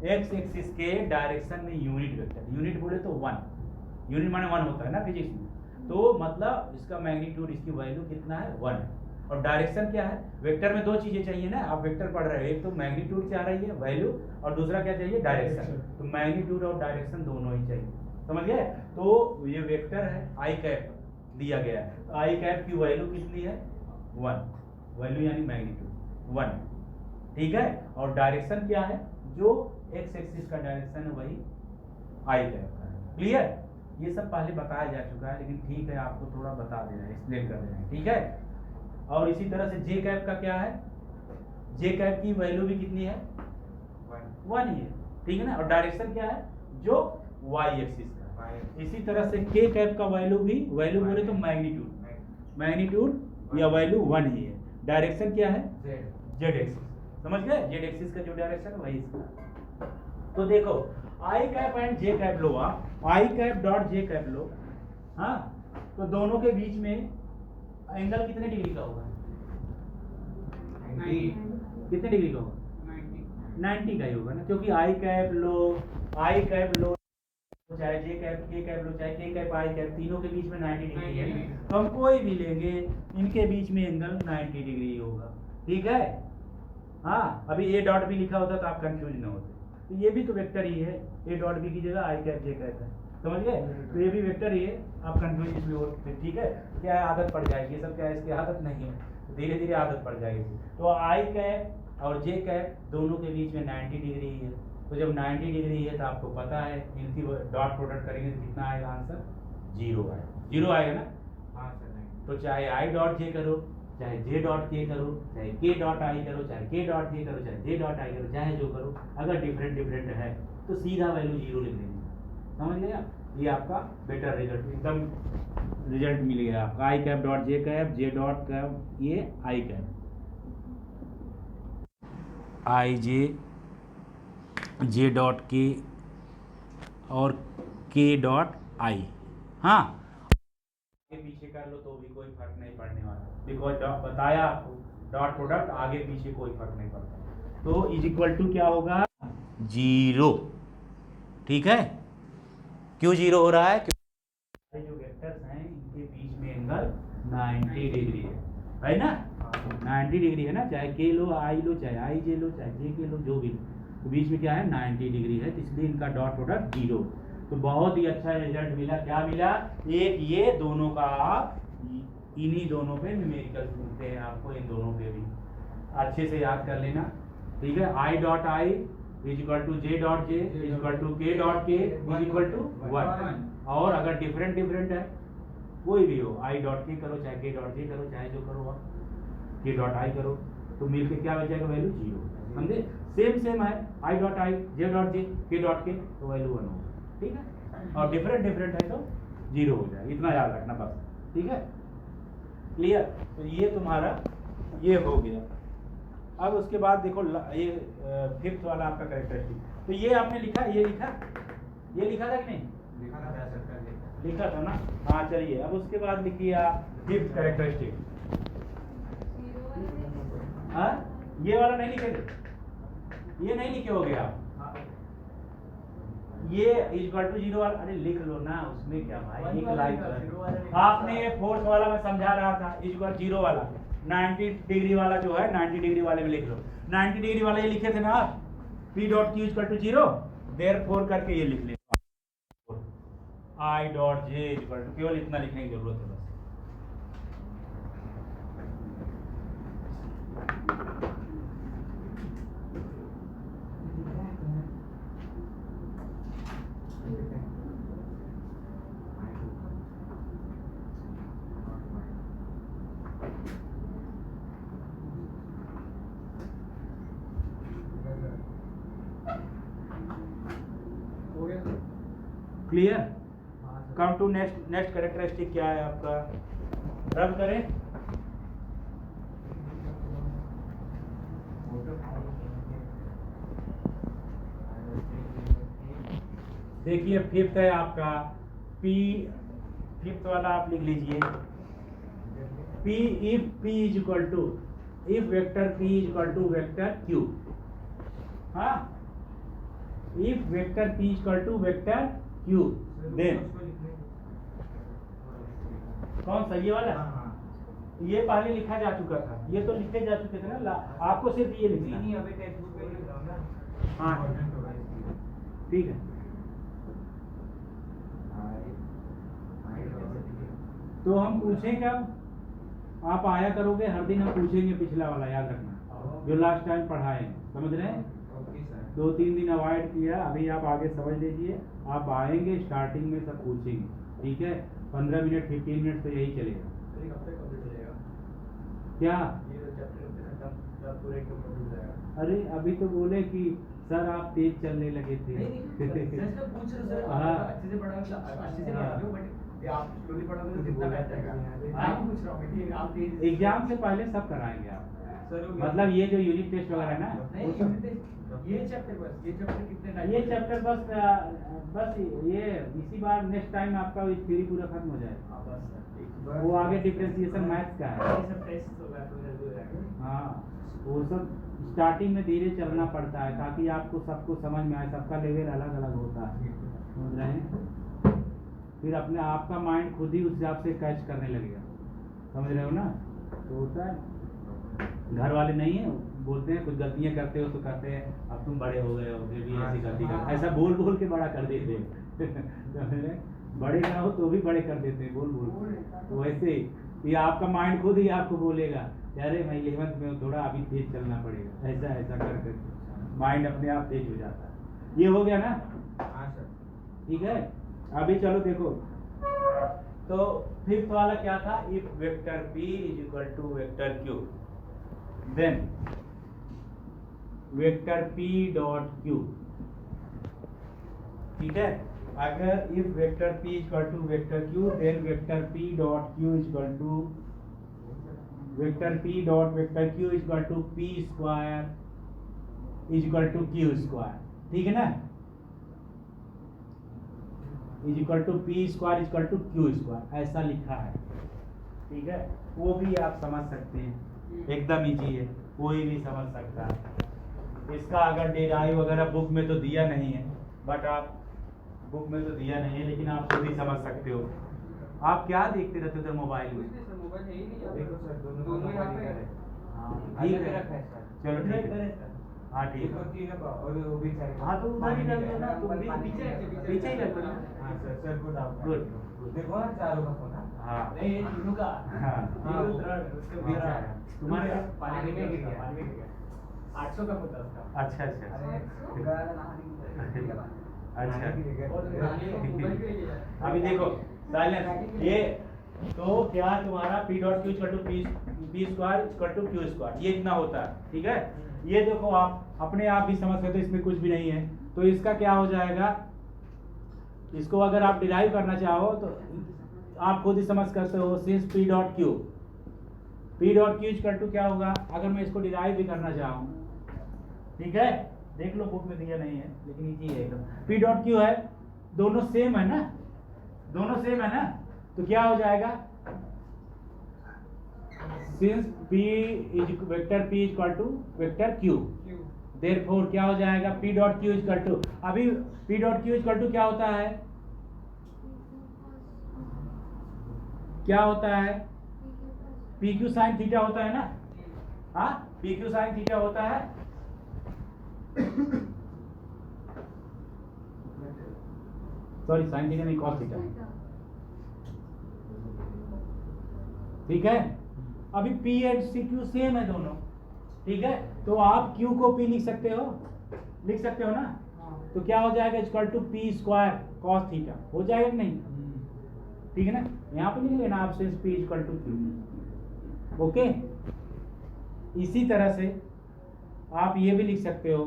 एक्स एक्सिस के डायरेक्शन में यूनिट वेक्टर। यूनिट बोले तो 1, यूनिट माने 1 होता है ना फिजिक्स में, तो मतलब इसका मैग्नीट्यूड, इसकी वैल्यू कितना है, 1 है। और डायरेक्शन क्या है, वेक्टर में दो चीजें चाहिए ना, आप वेक्टर पढ़ रहे हो, एक तो मैग्नीट्यूड चाह रही है वैल्यू, और दूसरा क्या चाहिए, डायरेक्शन। तो मैग्नीट्यूड और डायरेक्शन दोनों ही चाहिए, समझ गए। तो ये वेक्टर है, आई कैप दिया गया है, तो आई कैप की वैल्यू कितनी है, 1, वैल्यू यानी मैग्नीट्यूड 1, ठीक है। और डायरेक्शन क्या है, जो एक्स एक्सिस का डायरेक्शन है वही आई कैप का है। क्लियर, ये सब पहले बताया जा चुका है, लेकिन ठीक है आपको थोड़ा बता दे रहे हैं, एक्सप्लेन कर दे रहे हैं, ठीक है। और इसी तरह से जे कैप का क्या है, जे कैप की वैल्यू भी कितनी है, 1 ही है, ठीक है ना। और डायरेक्शन क्या है, जो वाई एक्सिस का। इसी तरह से के कैप का वैल्यू भी, वैल्यू बोले तो मैग्नीट्यूड या वैल्यू 1 ही है। डायरेक्शन क्या है, जेड एक्सिस, समझ गए, जेड एक्सिस का जो डायरेक्शन है वही इसका। तो देखो, आई कैप एंड जे कैप लो आप, आई कैप डॉट जे कैप लो, हाँ, तो दोनों के बीच में एंगल कितने डिग्री का होगा, 90। कितने डिग्री का होगा, 90 का ही होगा ना, क्योंकि आई कैप लो चाहे जे कैप, के कैप लो चाहे के कैप, आई कैप, तीनों के बीच में 90 डिग्री है। तो हम कोई भी लेंगे, इनके बीच में एंगल 90 डिग्री होगा, ठीक है। हाँ, अभी ए डॉट भी लिखा होता तो आप कंफ्यूज न होते, तो ये भी तो वेक्टर ही है, ए डॉट बी की जगह आई कैप जे कैप है, समझ गए। तो ये भी वेक्टर ही है, आप कंफ्यूज इसमें होते, ठीक है। क्या है, आदत पड़ जाएगी, ये सब क्या है, इसकी आदत नहीं है, धीरे धीरे आदत पड़ जाएगी। तो आई कैप और जे कैप दोनों के बीच में 90 डिग्री है। तो जब 90 डिग्री है तो आपको पता है इनकी डॉट प्रोडक्ट करेंगे तो कितना आएगा आंसर? 0 आएगा। 0 आएगा ना? हाँ सर नहीं। तो चाहे आई डॉट जे करो, चाहे जे डॉट के करो, चाहे के डॉट आई करो, चाहे के डॉट जे करो, चाहे जे डॉट आई करो, चाहे जो करो, अगर डिफरेंट डिफरेंट है तो सीधा वैल्यू 0 लिख देंगे। समझ गए आप? ये आपका बेटर रिजल्ट, एकदम रिजल्ट मिल गया आपका। I cap dot J cap, J dot cap, ये I cap, I J, J dot के और के डॉट आई। हाँ, आगे पीछे कर लो तो भी कोई फर्क नहीं पड़ने वाला, बिकॉज बताया आपको डॉट प्रोडक्ट आगे पीछे कोई फर्क नहीं पड़ता। तो इज इक्वल टू क्या होगा? 0। ठीक है? क्यों 0 हो रहा है? क्योंकि जो वेक्टर्स हैं इनके बीच में एंगल 90 डिग्री है ना? 90 डिग्री है ना, चाहे के लो, आई लो, चाहे आई जे लो, चाहे जे के लो, जो भी लो, तो बीच में क्या है? 90 डिग्री है, तो इसलिए इनका डॉट प्रोडक्ट 0। तो बहुत ही अच्छा रिजल्ट मिला। क्या मिला? एक ये दोनों का, आप इन्हीं दोनों पे न्यूमेरिकल मिलते हैं आपको, इन दोनों पे भी अच्छे से याद कर लेना। ठीक है? I dot I is equal to J dot J is equal to K dot K is equal to 1। और अगर डिफरेंट डिफरेंट है कोई भी हो, आई डॉट के करो, चाहे के डॉट जे करो, चाहे जो करो आप के डॉट आई करो, तो मिलके क्या बचेगा? वैल्यू 0। समझे? सेम है, I dot I, J dot जे, के डॉट के, तो वैल्यू 1 होगा। ठीक है? और डिफरेंट डिफरेंट है तो 0 हो जाएगा। इतना याद रखना बस। ठीक है? क्लियर? तो ये तुम्हारा ये हो गया। अब उसके बाद देखो ये फिफ्थ वाला आपका कैरेक्टरिस्टिक। तो ये आपने लिखा, ये लिखा था कि नहीं? लिखा था सर, लिखा था ना? हाँ, चलिए अब उसके बाद लिखिए आप फिफ्थ कैरेक्टरिस्टिक। हाँ, ये वाला नहीं लिखे थे? ये नहीं लिखे हो गया आप? ये इक्वल टू 0 वाला, अरे लिख लो ना, उसमें क्या भाई, एक लाइन आपने फोर्थ वाला मैं समझा रहा था, इक्वल 0 वाला 90 डिग्री वाला जो है 90 डिग्री वाले में लिख लो। 90 डिग्री वाले ये लिखे थे ना आप, P dot Q equal to 0, therefore करके ये लिख ले, I dot J equal to, केवल इतना लिखने की जरूरत है बस। Clear? Come to next characteristic क्या है आपका? रब करें। देखिए फिफ्थ है आपका पी, फिफ्थ वाला आप लिख लीजिए P if P is equal to, if vector P is equal to vector Q. हाँ, if vector P is equal to vector Q, then कौन सा? ये वाला? ये पहले लिखा जा चुका था, ये तो लिखे जा चुके थे ना, आपको सिर्फ ये लिखना है। हाँ ठीक है। तो हम पूछेंगे, अब आप आया करोगे हर दिन, हम पूछेंगे पिछला वाला, याद रखना जो लास्ट टाइम पढ़ाए, समझ रहे हैं? 2-3 दिन अवॉइड किया, अभी आप आगे समझ लीजिए। आप आएंगे स्टार्टिंग में सब पूछेंगे, ठीक है? 15 मिनट 15 मिनट तो यही चलेगा। क्या? अरे अभी तो बोले कि सर आप तेज चलने लगे थे। एग्जाम से पहले सब कराएंगे आप, मतलब ये जो यूनिट टेस्ट वगैरह है ना, ये चैप्टर कितने, ये चैप्टर बस ये इसी बार नेक्स्ट टाइम आपका थ्योरी पूरा खत्म हो जाएगा। वो आगे डिफरेंशिएशन मैथ्स का है। हाँ, वो सब स्टार्टिंग में धीरे चलना पड़ता है ताकि आपको सबको समझ में आए, सबका लेवल अलग अलग होता है, समझ रहे हैं? फिर अपने आपका माइंड खुद ही उस हिसाब से कैच करने लगेगा, समझ रहे हो ना? तो होता है, घर वाले नहीं है, बोलते हैं कुछ गलतियां करते हो तो कहते हैं अब तुम बड़े हो गए हो, फिर भी ऐसी गलती कर, ऐसा बोल बोल के बड़ा कर देते हैं। बड़े ना हो तो भी बड़े कर देते हैं बोल बोल। तो वैसे ये आपका माइंड खुद ही आपको बोलेगा अरे मैं 11th में थोड़ा अभी तेज चलना पड़ेगा, ऐसा ऐसा कर माइंड अपने आप तेज हो जाता है। ये हो गया ना, हाँ सर। ठीक है। अभी चलो देखो, तो फिफ्थ वाला क्या था, if vector p is equal to vector q, then vector p dot q, ठीक है। अगर if vector p is equal to vector q, then vector p dot q is equal to vector p dot vector q is equal to p square is equal to q square, ठीक है ना, is equal to p square is equal to q square, ऐसा लिखा है, ठीक है। वो भी आप समझ सकते हैं, एकदम इजी है, कोई भी समझ सकता है। इसका अगर डेराइव वगैरह बुक में तो दिया नहीं है, बट आप बुक में तो दिया नहीं है, लेकिन आप खुद ही समझ सकते हो। आप क्या देखते रहते थे मोबाइल में? देखो सर, दोनों यहाँ पे है। हाँ, अलग ठीक है, अलग है सर। चलो ठीक है, हाँ ठीक देखो है। तीनों का और वो भी चाहे। हाँ तो उधर ही रख दो ना, तुम भी पीछे ही रख दो ना। हाँ सर, सर को डाल। गुड। देखो ना चारों का फोन। हाँ नहीं ये तीनों का हाँ, हाँ, तीनों तरह उसके बीच बीच आया। तुम्हारे पानी में गिर गया, पानी में गिर गया। 800 का होता उसका। अच्छा अच्छा अरे अच्छा। और मोबाइल पे ही है। अभी देखो साइलेंस, ये तो क्या तुम्हारा p dot q equal to p square equal to q square, ये इतना होता है, ठीक है। ये देखो आप अपने आप भी समझ सकते हो, इसमें कुछ भी नहीं है, तो इसका क्या हो जाएगा, इसको अगर आप डिराइव करना चाहो तो आप खुद ही समझ सकते हो, since p dot q equal to क्या होगा, अगर मैं इसको डिराइव भी करना चाहूँ, ठीक है, देख लो बुक में दिया नहीं है, लेकिन इजी है एकदम। p डॉट q है, दोनों सेम है ना, दोनों सेम है ना, तो क्या हो जाएगा, since p is vector p equal to vector q, therefore क्या हो जाएगा, p dot q equal to, अभी p dot q equal to क्या होता है, क्या होता है, pq साइन थीटा होता है ना, हाँ pq साइन थीटा होता है, सॉरी साइन थीटा नहीं, कॉस थीटा, ठीक है। अभी p एंड q सेम है दोनों, ठीक है, तो आप q को p लिख सकते हो ना, तो क्या हो जाएगा, equal to p square cos theta, हो जाएगा कि नहीं, ठीक है ना। यहाँ पे लिख लेना आप, since p equal to q, okay. इसी तरह से आप ये भी लिख सकते हो,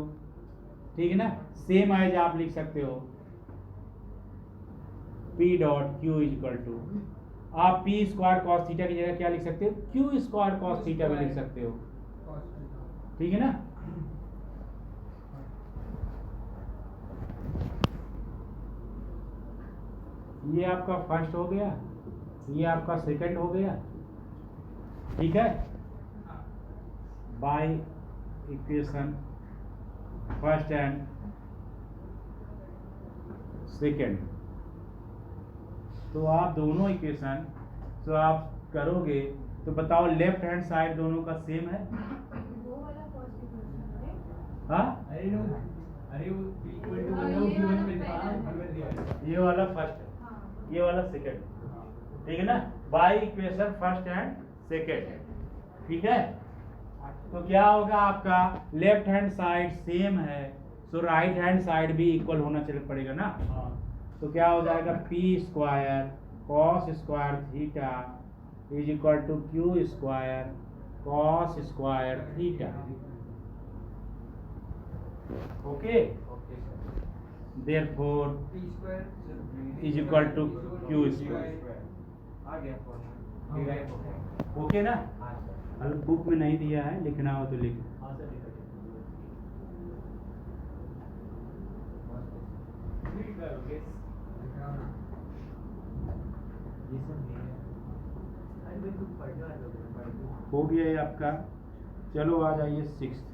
ठीक है ना, सेम एज आप लिख सकते हो, p dot q equal to, आप p स्क्वायर कॉस थीटा की जगह क्या लिख सकते हो, q स्क्वायर कॉस थीटा भी लिख सकते हो, ठीक है ना। ये आपका फर्स्ट हो गया, ये आपका सेकंड हो गया, ठीक है। By equation first and second, तो आप दोनों इक्वेशन तो आप करोगे तो बताओ लेफ्ट हैंड साइड दोनों का सेम है, हाँ अरे वो इक्वल टू वो गिवन में था, हमें दिया है। ये वाला फर्स्ट है, ये वाला सेकंड, ठीक है ना, by equation first and second, ठीक है। तो क्या होगा, आपका लेफ्ट हैंड साइड सेम है, तो राइट हैंड साइड भी इक्वल होना चल पड़ेगा ना, तो क्या हो जाएगा, p square cos square theta is equal to q square cos square theta, okay. Therefore is equal to q square, आ गया फोन, डिराइव हो गया। ओके ना। हाँ सर। अगर बुक में नहीं दिया है, लिखना हो तो लिख, हाँ सर ठीक है, ओके। ये सब नहीं है। अरे भाई तू पढ़ने वाला हो, पढ़ दो। हो गया ये आपका। चलो आ जाइए सिक्स्थ,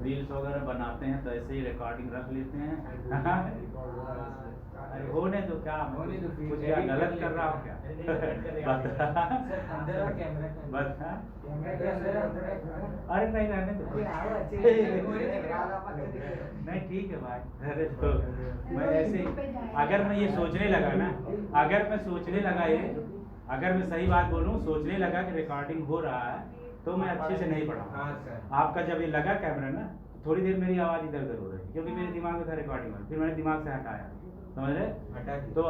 रील्स वगैरह बनाते हैं तो ऐसे ही रिकॉर्डिंग रख लेते हैं। अरे होने तो क्या होने तो फिर कुछ क्या edit गलत कर कर रहा हूँ लेंगे। क्या नहीं, edit करेगा। बता सर अंदर और कैमरा के अंदर। बता कैमरा के अंदर अंदर। अरे नहीं रहने दो अरे आओ अच्छे से। नहीं ठीक है भाई। अरे तो मैं ऐसे ही अगर मैं ये सोचने लगा ना, अगर मैं सोचने लगा ये, अगर मैं सही बात बोलूँ सोचने लगा कि रिकॉर्डिंग हो रहा है तो मैं अच्छे से नहीं पढ़ा। हाँ सर। आपका जब ये लगा कैमरा ना, थोड़ी देर मेरी आवाज़ इधर उधर हो रही थी क्योंकि मेरे दिमाग में था रिकॉर्डिंग में, फिर मैंने दिमाग से हटाया, समझ रहे? हटा दिया। तो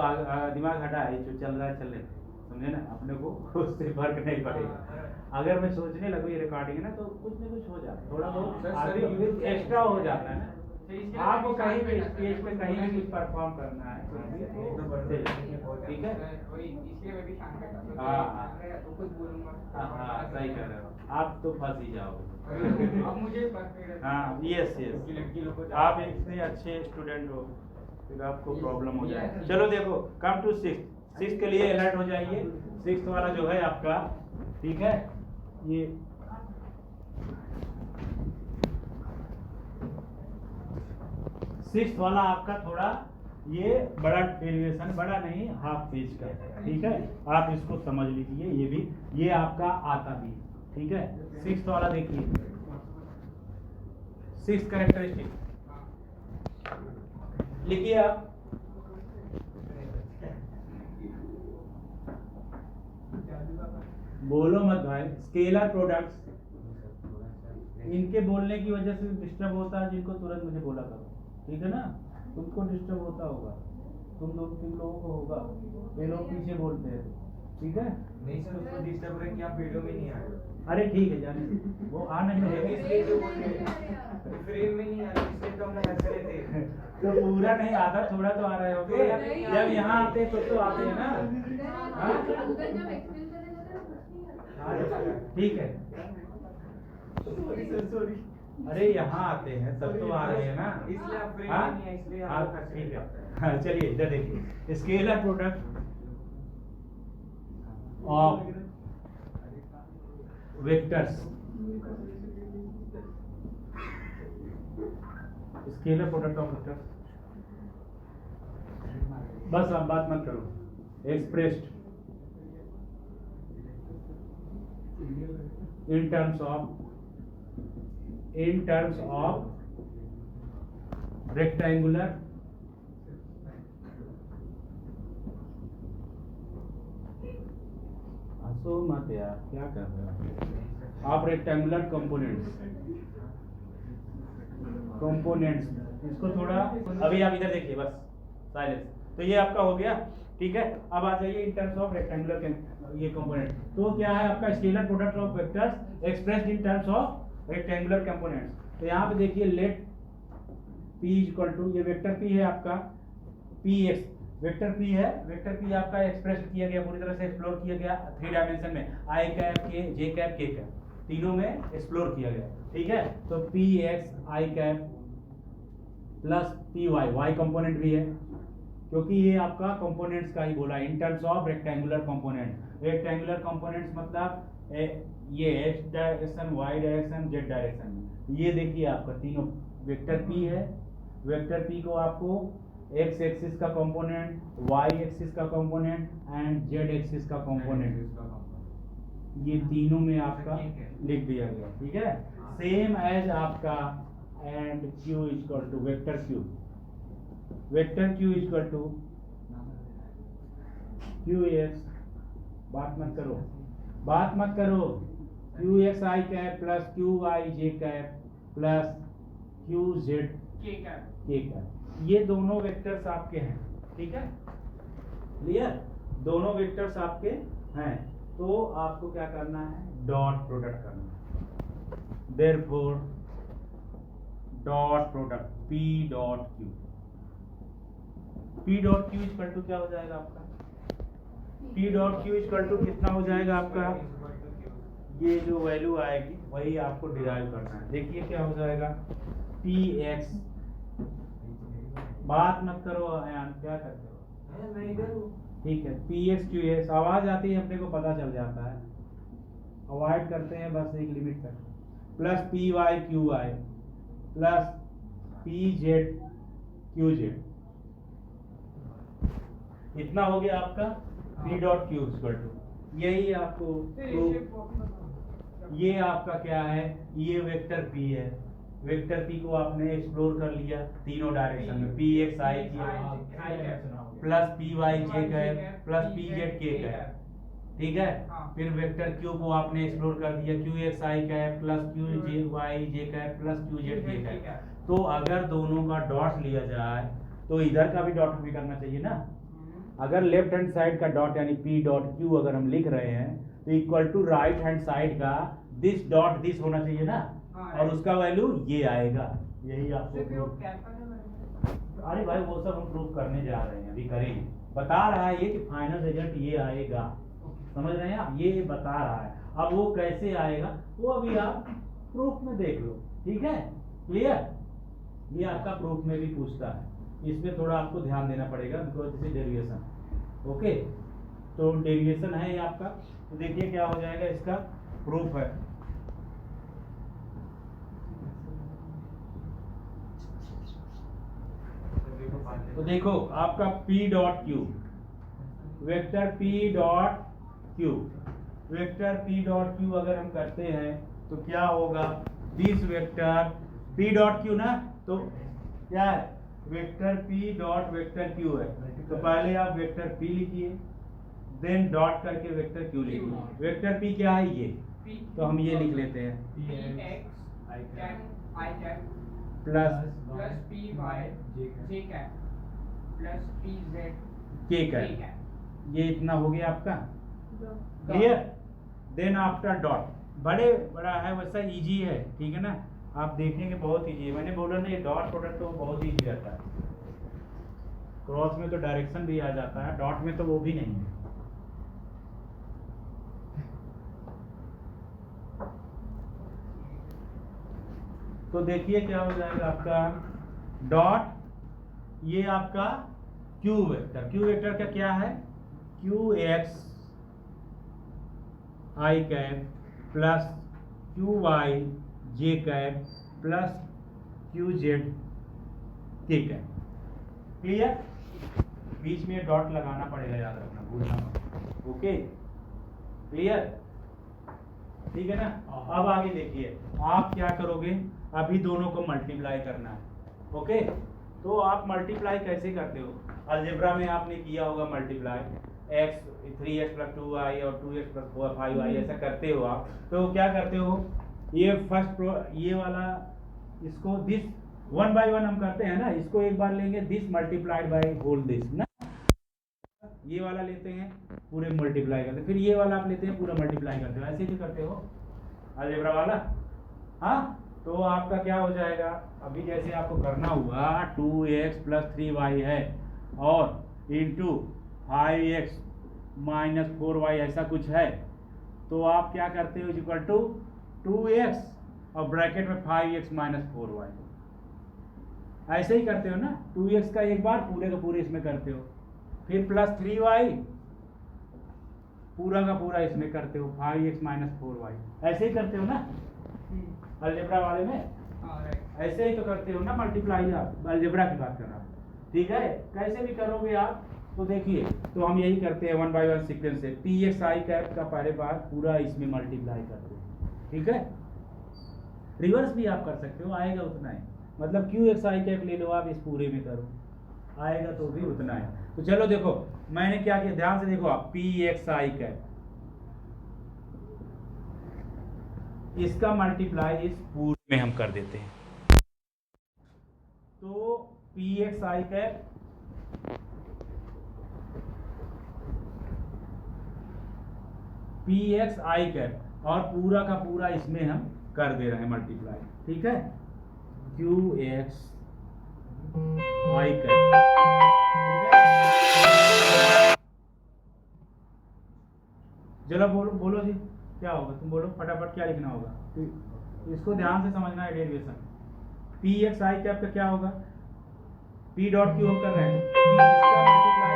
दिमाग हटाया, ये जो चल रहा है चलने दे, समझे ना, अपने को उससे फर्क नहीं पड़ेगा। अगर मैं सोचने लगूँ ये रिकॉर्डिंग है ना तो कुछ ना कुछ हो जाता है, थोड़ा सर, बहुत ये एक्स्ट्रा हो जाता है ना। इसके आपको लिए कहीं भी शाम में स्टेज पे कहीं भी कुछ परफॉर्म करना है ठीक है। इसलिए मैं भी शाम में हाँ। तो कुछ बोलूंगा। हाँ सही कह रहे हो, आप तो फंस ही जाओगे। अब मुझे फर्क हाँ यस लड़की लोग यस, को आप इतने अच्छे स्टूडेंट हो फिर आपको प्रॉब्लम हो जाए। चलो देखो, कम टू सिक्स के लिए अलर्ट हो जाइए। सिक्स वाला जो है आपका, ठीक है, ये सिक्स वाला आपका थोड़ा ये बड़ा डेरिवेशन, बड़ा नहीं हाफ पेज का, ठीक है, आप इसको समझ लीजिए। ये भी ये आपका आता भी, ठीक है। सिक्स वाला देखिए, सिक्स कैरेक्टरिस्टिक लिखिए आप। बोलो मत भाई। स्केलर प्रोडक्ट्स, इनके बोलने की वजह से डिस्टर्ब होता है, जिनको तुरंत मुझे बोला करो, ठीक है ना। तुमको डिस्टर्ब होता होगा, तुम लोगों को होगा, ये लोग पीछे बोलते हैं, ठीक है। नहीं सर, उसको डिस्टर्ब है कि आप वीडियो में नहीं आ रहे। अरे ठीक है, जाने दो, वो आ नहीं रहे इसलिए तो बोल रहे हैं। फ्रेम में नहीं आ रहे, इसलिए तो हम हंस रहे थे। तो पूरा नहीं आता, थोड़ा तो आ रहे होगे। जब यहाँ आते हैं तो आते हैं ना। हाँ? ठीक है, सॉरी। अरे यहाँ आते हैं तब तो आ रहे हैं ना। इसलिए आप फ्रेम हाँ? में नहीं आए, इसलिए हाँ, आप हंस ठीक रहे है। थे। हाँ, चलिए इधर देखिए, scalar product of vectors, scalar product of vectors. बस आप बात मत करो। Expressed in terms of rectangular हंसो मत यार, क्या कर रहे हो आप। रेक्टेंगुलर कंपोनेंट्स, इसको थोड़ा अभी आप इधर देखिए, बस साइलेंस। तो ये आपका हो गया, ठीक है। अब आ जाइए इन टर्म्स ऑफ रेक्टेंगुलर ये कंपोनेंट। तो क्या है आपका scalar product of vectors expressed in terms of rectangular components. तो यहाँ पे देखिए, लेट p इक्वल टू, ये वेक्टर p है आपका, px वेक्टर p है। वेक्टर p आपका एक्सप्रेस किया गया, पूरी तरह से एक्सप्लोर किया गया 3 डायमेंशन में, i cap, k, j cap, k cap, तीनों में एक्सप्लोर किया गया, ठीक है। तो px i cap plus py, y component भी है क्योंकि ये आपका कंपोनेंट्स का ही बोला, in terms of rectangular component. Rectangular components मतलब ये x direction, y direction, z direction. ये देखिए आपका तीनों वेक्टर p है। वेक्टर p को आपको x एक्सिस का कंपोनेंट, y एक्सिस का कंपोनेंट एंड z एक्सिस का कंपोनेंट, ये तीनों में आपका लिख दिया गया, ठीक है। सेम एज आपका and q equal to vector q, vector q equal to qx, बात मत करो, बात मत करो, qx i cap plus qy j cap plus qz k का k कैप। ये दोनों वेक्टर्स आपके हैं, ठीक है, क्लियर। दोनों वेक्टर्स आपके हैं, तो आपको क्या करना है, डॉट प्रोडक्ट करना है। Therefore dot product p dot q, p dot q equal to क्या हो जाएगा आपका, p dot q equal to कितना हो जाएगा आपका, ये जो वैल्यू आएगी वही आपको डिराइव करना है। देखिए क्या हो जाएगा, px, बात मत करो अयान, क्या करते हो, मैं इधर हूँ। ठीक है, px qx, आवाज आती है अपने को पता चल जाता है, अवॉइड करते हैं बस एक लिमिट तक, plus py qy plus pz qz, इतना हो गया आपका P dot Q equal to, यही आपको ये आपका क्या है, ये वेक्टर पी है। वेक्टर पी को आपने एक्सप्लोर कर लिया तीनों डायरेक्शन में, P X I plus P Y J cap plus P Z K cap, ठीक है। फिर वेक्टर क्यू को आपने एक्सप्लोर कर दिया, Q X I cap plus Q J Y J cap plus Q Z K cap. तो अगर दोनों का डॉट लिया जाए तो इधर का भी डॉट भी करना चाहिए ना। अगर लेफ्ट हैंड साइड का डॉट यानी पी डॉट क्यू अगर हम लिख रहे हैं तो equal to right hand side का दिस डॉट दिस होना चाहिए ना, और उसका वैल्यू ये आएगा। यही आपको अरे भाई वो सब हम प्रूव करने जा रहे हैं, अभी करेंगे। बता रहा है ये कि फाइनल रिजल्ट ये आएगा, समझ रहे हैं आप, ये बता रहा है। अब वो कैसे आएगा वो अभी आप प्रूफ में देख लो, ठीक है, क्लियर। ये आपका प्रूफ में भी पूछता है, इसमें थोड़ा आपको ध्यान देना पड़ेगा because this is derivation. Okay, तो डेरिवेशन है ये आपका। तो देखिए क्या हो जाएगा, इसका प्रूफ है। तो देखो आपका P dot Q, vector P dot Q, vector P dot Q अगर हम करते हैं तो क्या होगा, this vector P dot Q ना, तो क्या है, vector P dot vector Q है। तो पहले आप वेक्टर P लिखिए, देन डॉट करके वेक्टर Q लिखिए। वेक्टर P क्या है, ये, तो हम ये लिख लेते हैं plus P Y J cap plus P Z K cap. ये इतना हो गया आपका, क्लियर। देन आफ्टर डॉट, बड़े बड़ा है वैसा इजी है, ठीक है ना, आप देखेंगे बहुत इजी है। मैंने बोला ना ये डॉट प्रोडक्ट तो बहुत इजी रहता है, क्रॉस में तो डायरेक्शन भी आ जाता है, डॉट में तो वो भी नहीं है। तो देखिए क्या हो जाएगा आपका डॉट, ये आपका क्यू वेक्टर, क्यू वेक्टर का क्या है, Q X I cap plus Q Y J cap plus Q Z K cap, clear. बीच में डॉट लगाना पड़ेगा, याद रखना, भूलना मत। ओके, क्लियर, ठीक है ना। अब आगे देखिए आप क्या करोगे, अभी दोनों को मल्टीप्लाई करना है। ओके, तो आप मल्टीप्लाई कैसे करते हो, अलजेब्रा में आपने किया होगा multiply, x 3x plus 2y और 2x प्लस 5y ऐसा करते हो आप। तो क्या करते हो, ये फर्स्ट ये वाला, इसको दिस 1 by 1 हम करते हैं ना, इसको एक बार लेंगे this multiplied by whole this ना, ये वाला लेते हैं पूरे मल्टीप्लाई करते हैं, फिर ये वाला आप लेते हैं पूरा मल्टीप्लाई करते हो, ऐसे ही करते हो अलजेब्रा वाला। हाँ, तो आपका क्या हो जाएगा, अभी जैसे आपको करना हुआ 2x प्लस 3y है और इंटू 5x माइनस 4y ऐसा कुछ है, तो आप क्या करते हो, इक्वल टू 2x और ब्रैकेट में 5x माइनस 4y, ऐसे ही करते हो ना। 2x का एक बार पूरे का पूरे इसमें करते हो, फिर प्लस 3y पूरा का पूरा इसमें करते हो, 5x माइनस 4y, ऐसे ही करते हो ना अलजेब्रा वाले में, ऐसे ही तो करते हो ना मल्टीप्लाई। आप अलजेब्रा की बात कर रहा हूँ, ठीक है, कैसे भी करोगे आप। तो देखिए, तो हम यही करते हैं 1 by 1 सीक्वेंस से, पी एक्स आई कैप का पहले बार पूरा इसमें मल्टीप्लाई करते हैं, ठीक है। रिवर्स भी आप कर सकते हो, आएगा उतना ही, मतलब क्यू एक्स आई कैप ले लो आप, इस पूरे में करो, आएगा तो भी उतना है। तो चलो देखो मैंने क्या किया, ध्यान से देखो आप, पी एक्स आई कैप, इसका मल्टीप्लाई इस पूरे में हम कर देते हैं, तो P X I cap P X I cap और पूरा का पूरा इसमें हम कर दे रहे हैं मल्टीप्लाई, ठीक है, क्यू एक्स आई कैप, चलो बोलो जी क्या होगा, तुम बोलो फटाफट क्या लिखना होगा, इसको ध्यान से समझना है derivation. P X I cap का क्या होगा, पी डॉट क्यू हम कर रहे हैं, इसका मल्टीप्लाई,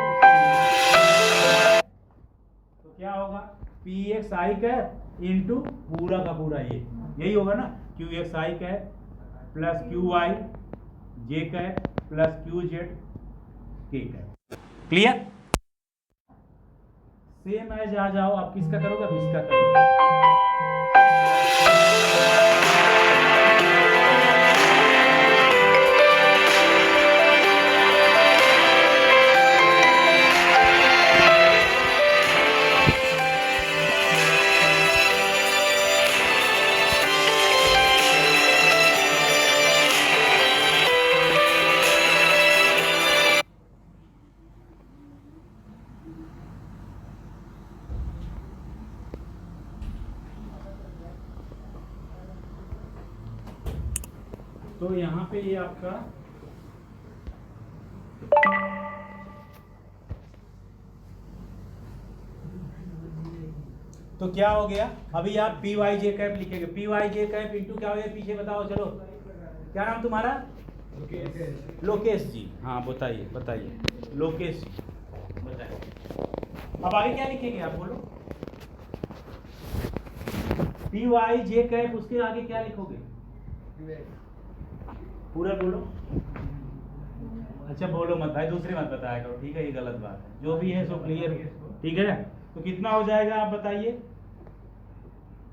तो क्या होगा, P X I cap into पूरा का पूरा, ये यही होगा ना, Q X I cap plus Q Y J cap plus Q Z K cap, clear. Same as आ जाओ, आप किसका करोगे, अब इसका करोगे। तो यहाँ पे ये आपका तो क्या हो गया, अभी आप पी वाई जे कैप लिखेंगे, P Y J cap into क्या हो गया, पीछे बताओ, चलो क्या नाम तुम्हारा, लोकेश जी, हाँ बताइए बताइए, लोकेश जी बताइए। अब आगे क्या लिखेंगे आप बोलो, पी वाई जे कैप, उसके आगे क्या लिखोगे, पूरा बोलो। अच्छा बोलो मत भाई, दूसरे मत बताया करो, ठीक है, ये गलत बात है, जो भी है सो क्लियर, ठीक है। तो कितना हो जाएगा आप बताइए,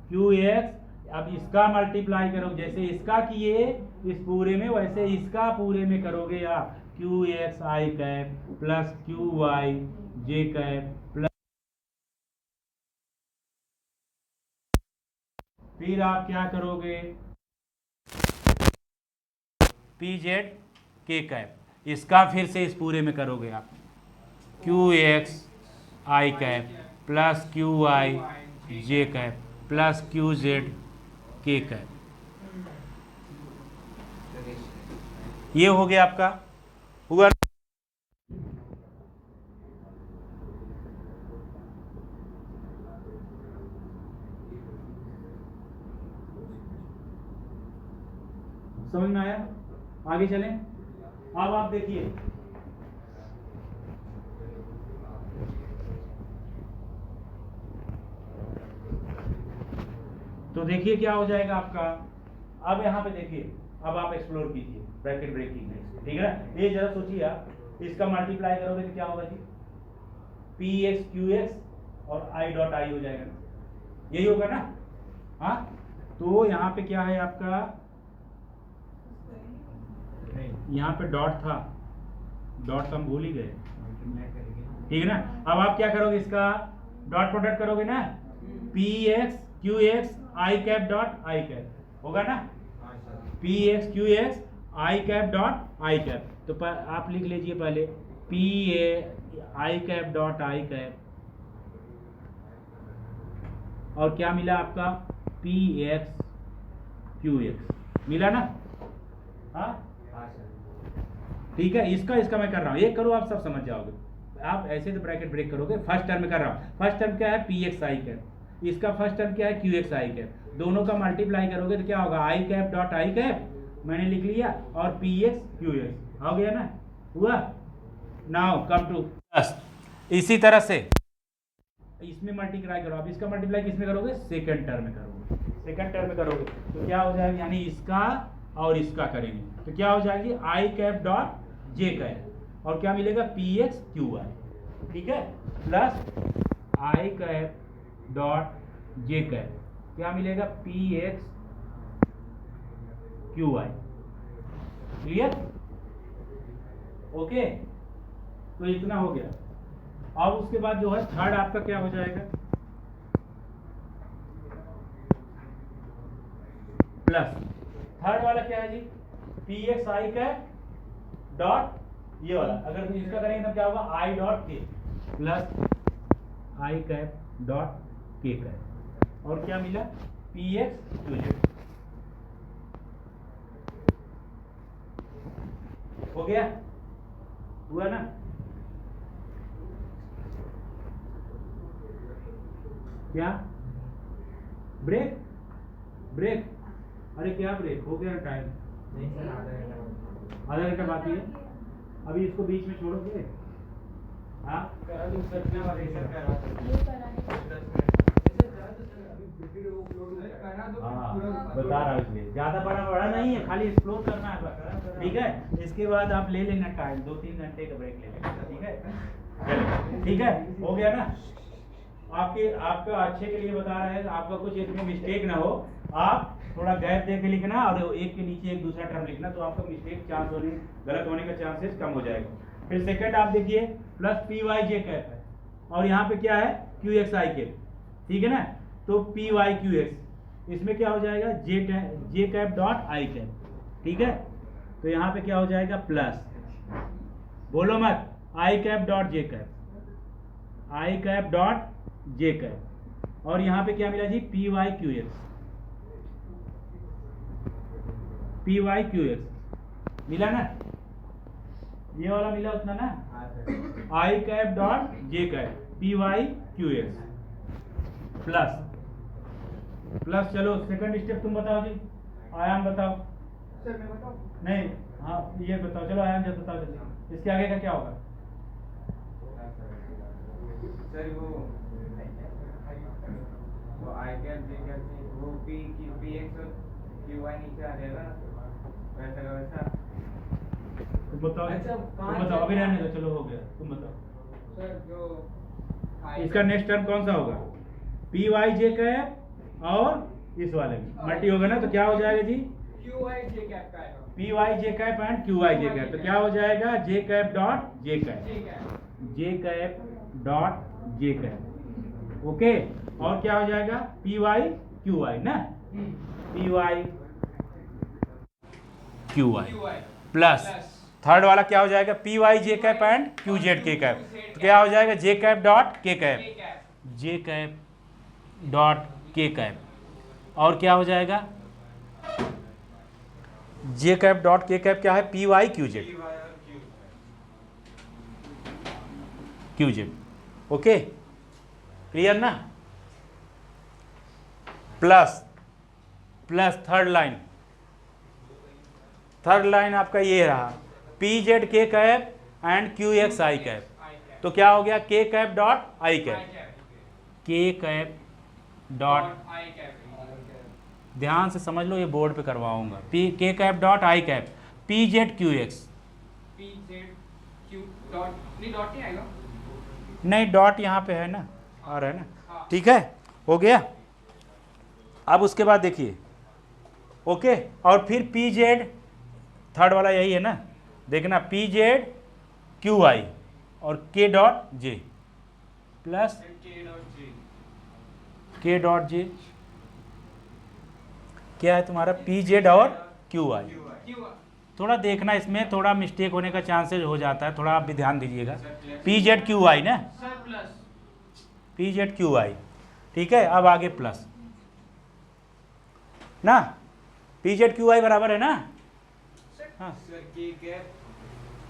क्यू एक्स, अब इसका मल्टीप्लाई करो, जैसे इसका किए इस पूरे में, वैसे इसका पूरे में करोगे आप, Q X I cap plus Q Y J cap plus, फिर आप क्या करोगे, पी जेड के कैप, इसका फिर से इस पूरे में करोगे आप, Q X I cap plus Q I J cap plus Q Z K cap, ये हो गया आपका, हुआ। समझ में आया, आगे चलें। अब आप देखिए, तो देखिए क्या हो जाएगा आपका, अब यहाँ पे देखिए, अब आप एक्सप्लोर कीजिए ब्रैकेट ब्रेकिंग है, ठीक है ना। ये जरा सोचिए आप, इसका मल्टीप्लाई करोगे तो क्या होगा जी, पी एक्स क्यू एक्स और आई डॉट आई हो जाएगा, यही होगा ना। हाँ, तो यहाँ पे क्या है आपका, यहाँ पे डॉट था, डॉट तो हम भूल ही गए, ठीक है ना। अब आप क्या करोगे, इसका डॉट प्रोडक्ट करोगे ना, P X Q X I cap dot I cap होगा ना, P X Q X I cap dot I cap, तो आप लिख लीजिए पहले P A I cap dot I cap, और क्या मिला आपका, पी एक्स क्यू एक्स मिला ना। हाँ ठीक है, इसका मैं कर रहा हूँ, एक करो आप सब समझ जाओगे, आप ऐसे तो ब्रैकेट ब्रेक करोगे। फर्स्ट टर्म में कर रहा हूँ, फर्स्ट टर्म क्या है, पी एक्स आई कैप, इसका फर्स्ट टर्म क्या है, क्यू एक्स आई कैप, दोनों का मल्टीप्लाई करोगे तो क्या होगा, आई कैप डॉट आई कैप मैंने लिख लिया, और पी एक्स क्यू एक्स हो गया ना, हुआ। नाउ कम टू बस, इसी तरह से इसमें मल्टीप्लाई करो, अब इसका मल्टीप्लाई किसमें करोगे, सेकंड टर्म में करोगे, सेकंड टर्म में करोगे तो क्या हो जाएगा, यानी इसका और इसका करेंगे तो क्या हो जाएगी, I cap dot J cap, और क्या मिलेगा, पी एक्स क्यू वाई, ठीक है, plus I cap dot J cap, क्या मिलेगा, P X Q Y, clear, okay. तो इतना हो गया। अब उसके बाद जो है थर्ड आपका क्या हो जाएगा, प्लस थर्ड वाला क्या है जी, P X I cap dot, ये वाला अगर इसका करेंगे तो क्या होगा, आई डॉट के plus I cap dot K cap, और क्या मिला, पी एक्स क्यू जेड, हो गया, हुआ ना। क्या ब्रेक, ब्रेक, अरे क्या ब्रेक, हो गया टाइम, आधा घंटा बाकी है, अभी इसको बीच में छोड़ोगे। हाँ बता रहा हूँ, इसलिए ज्यादा बड़ा नहीं है, खाली एक्सप्लोर करना है, ठीक है। इसके बाद आप ले लेना टाइम, 2-3 घंटे का ब्रेक ले लेना, ठीक है, ठीक है, हो गया ना। आपका अच्छे के लिए बता रहे हैं, आपका कुछ इसमें मिस्टेक ना हो, आप थोड़ा गैप दे के लिखना और एक के नीचे एक दूसरा टर्म लिखना, तो आपका मिस्टेक चांस होने गलत होने का चांसेस कम हो जाएगा। फिर सेकंड आप देखिए plus P Y J cap है और यहाँ पे क्या है क्यू एक्स आई कैप, ठीक है ना, तो पी वाई क्यू एक्स, इसमें क्या हो जाएगा J cap dot I cap, ठीक है, तो यहाँ पे क्या हो जाएगा प्लस, बोलो मत, I cap dot J cap, I cap dot J cap, और यहाँ पे क्या मिला जी P Y Q X, P Y Q X मिला ना, ये वाला मिला उतना ना, I cap dot J cap P Y Q X plus plus. चलो सेकंड स्टेप तुम बताओ जी, आयाम बताओ। सर मैं बताऊं? नहीं, हाँ ये बताओ, चलो आयाम जब बताओ जल्दी, इसके आगे का क्या होगा? सर वो आई कैप जे कैप वो पी एक्स और क्यू वाई नीचे आ जाएगा वैसा का वैसा। तुम बताओ, अच्छा, तुम बताओ, अभी रहने दो, चलो हो गया, तुम बताओ सर जो इसका नेक्स्ट टर्म कौन सा होगा? पी वाई जे कैप और इस वाले में मल्टी होगा ना, तो क्या हो जाएगा G Q I J cap का आएगा, P Y J cap and Q Y J cap, तो क्या हो जाएगा J cap dot J cap, ठीक है J cap dot J cap, okay, और क्या हो जाएगा पी वाई क्यू वाई ना, P Y Q Y Q I plus third वाला क्या हो जाएगा P Y J cap and Q Z K cap, तो क्या हो जाएगा J cap dot K cap, जे कैप डॉट के कैप, और क्या हो जाएगा J cap dot K cap क्या है P Y Q Z, Q Z, okay clear ना, प्लस प्लस थर्ड लाइन आपका ये रहा P Z K cap and Q X I cap, तो क्या हो गया K cap dot I cap, K cap dot, I cap ध्यान से समझ लो, ये बोर्ड पे करवाऊंगा, पी के cap dot I cap P Z Q X, P Z Q dot नहीं आएगा, नहीं डॉट यहाँ पे है ना, आ रहा है ना, ठीक है, हो गया। अब उसके बाद देखिए ओके, और फिर पी जेड थर्ड वाला यही है ना, देखना पी जेड क्यू आई और के डॉट जे प्लस के डॉट जे, क्या है तुम्हारा पी जेड और क्यू आई, थोड़ा देखना इसमें थोड़ा मिस्टेक होने का चांसेस हो जाता है, थोड़ा आप भी ध्यान दीजिएगा, पी जेड क्यू आई ना, sir plus P Z Q I, ठीक है, अब आगे प्लस ना, पी जेड क्यू आई बराबर है ना, हाँ सर के कैप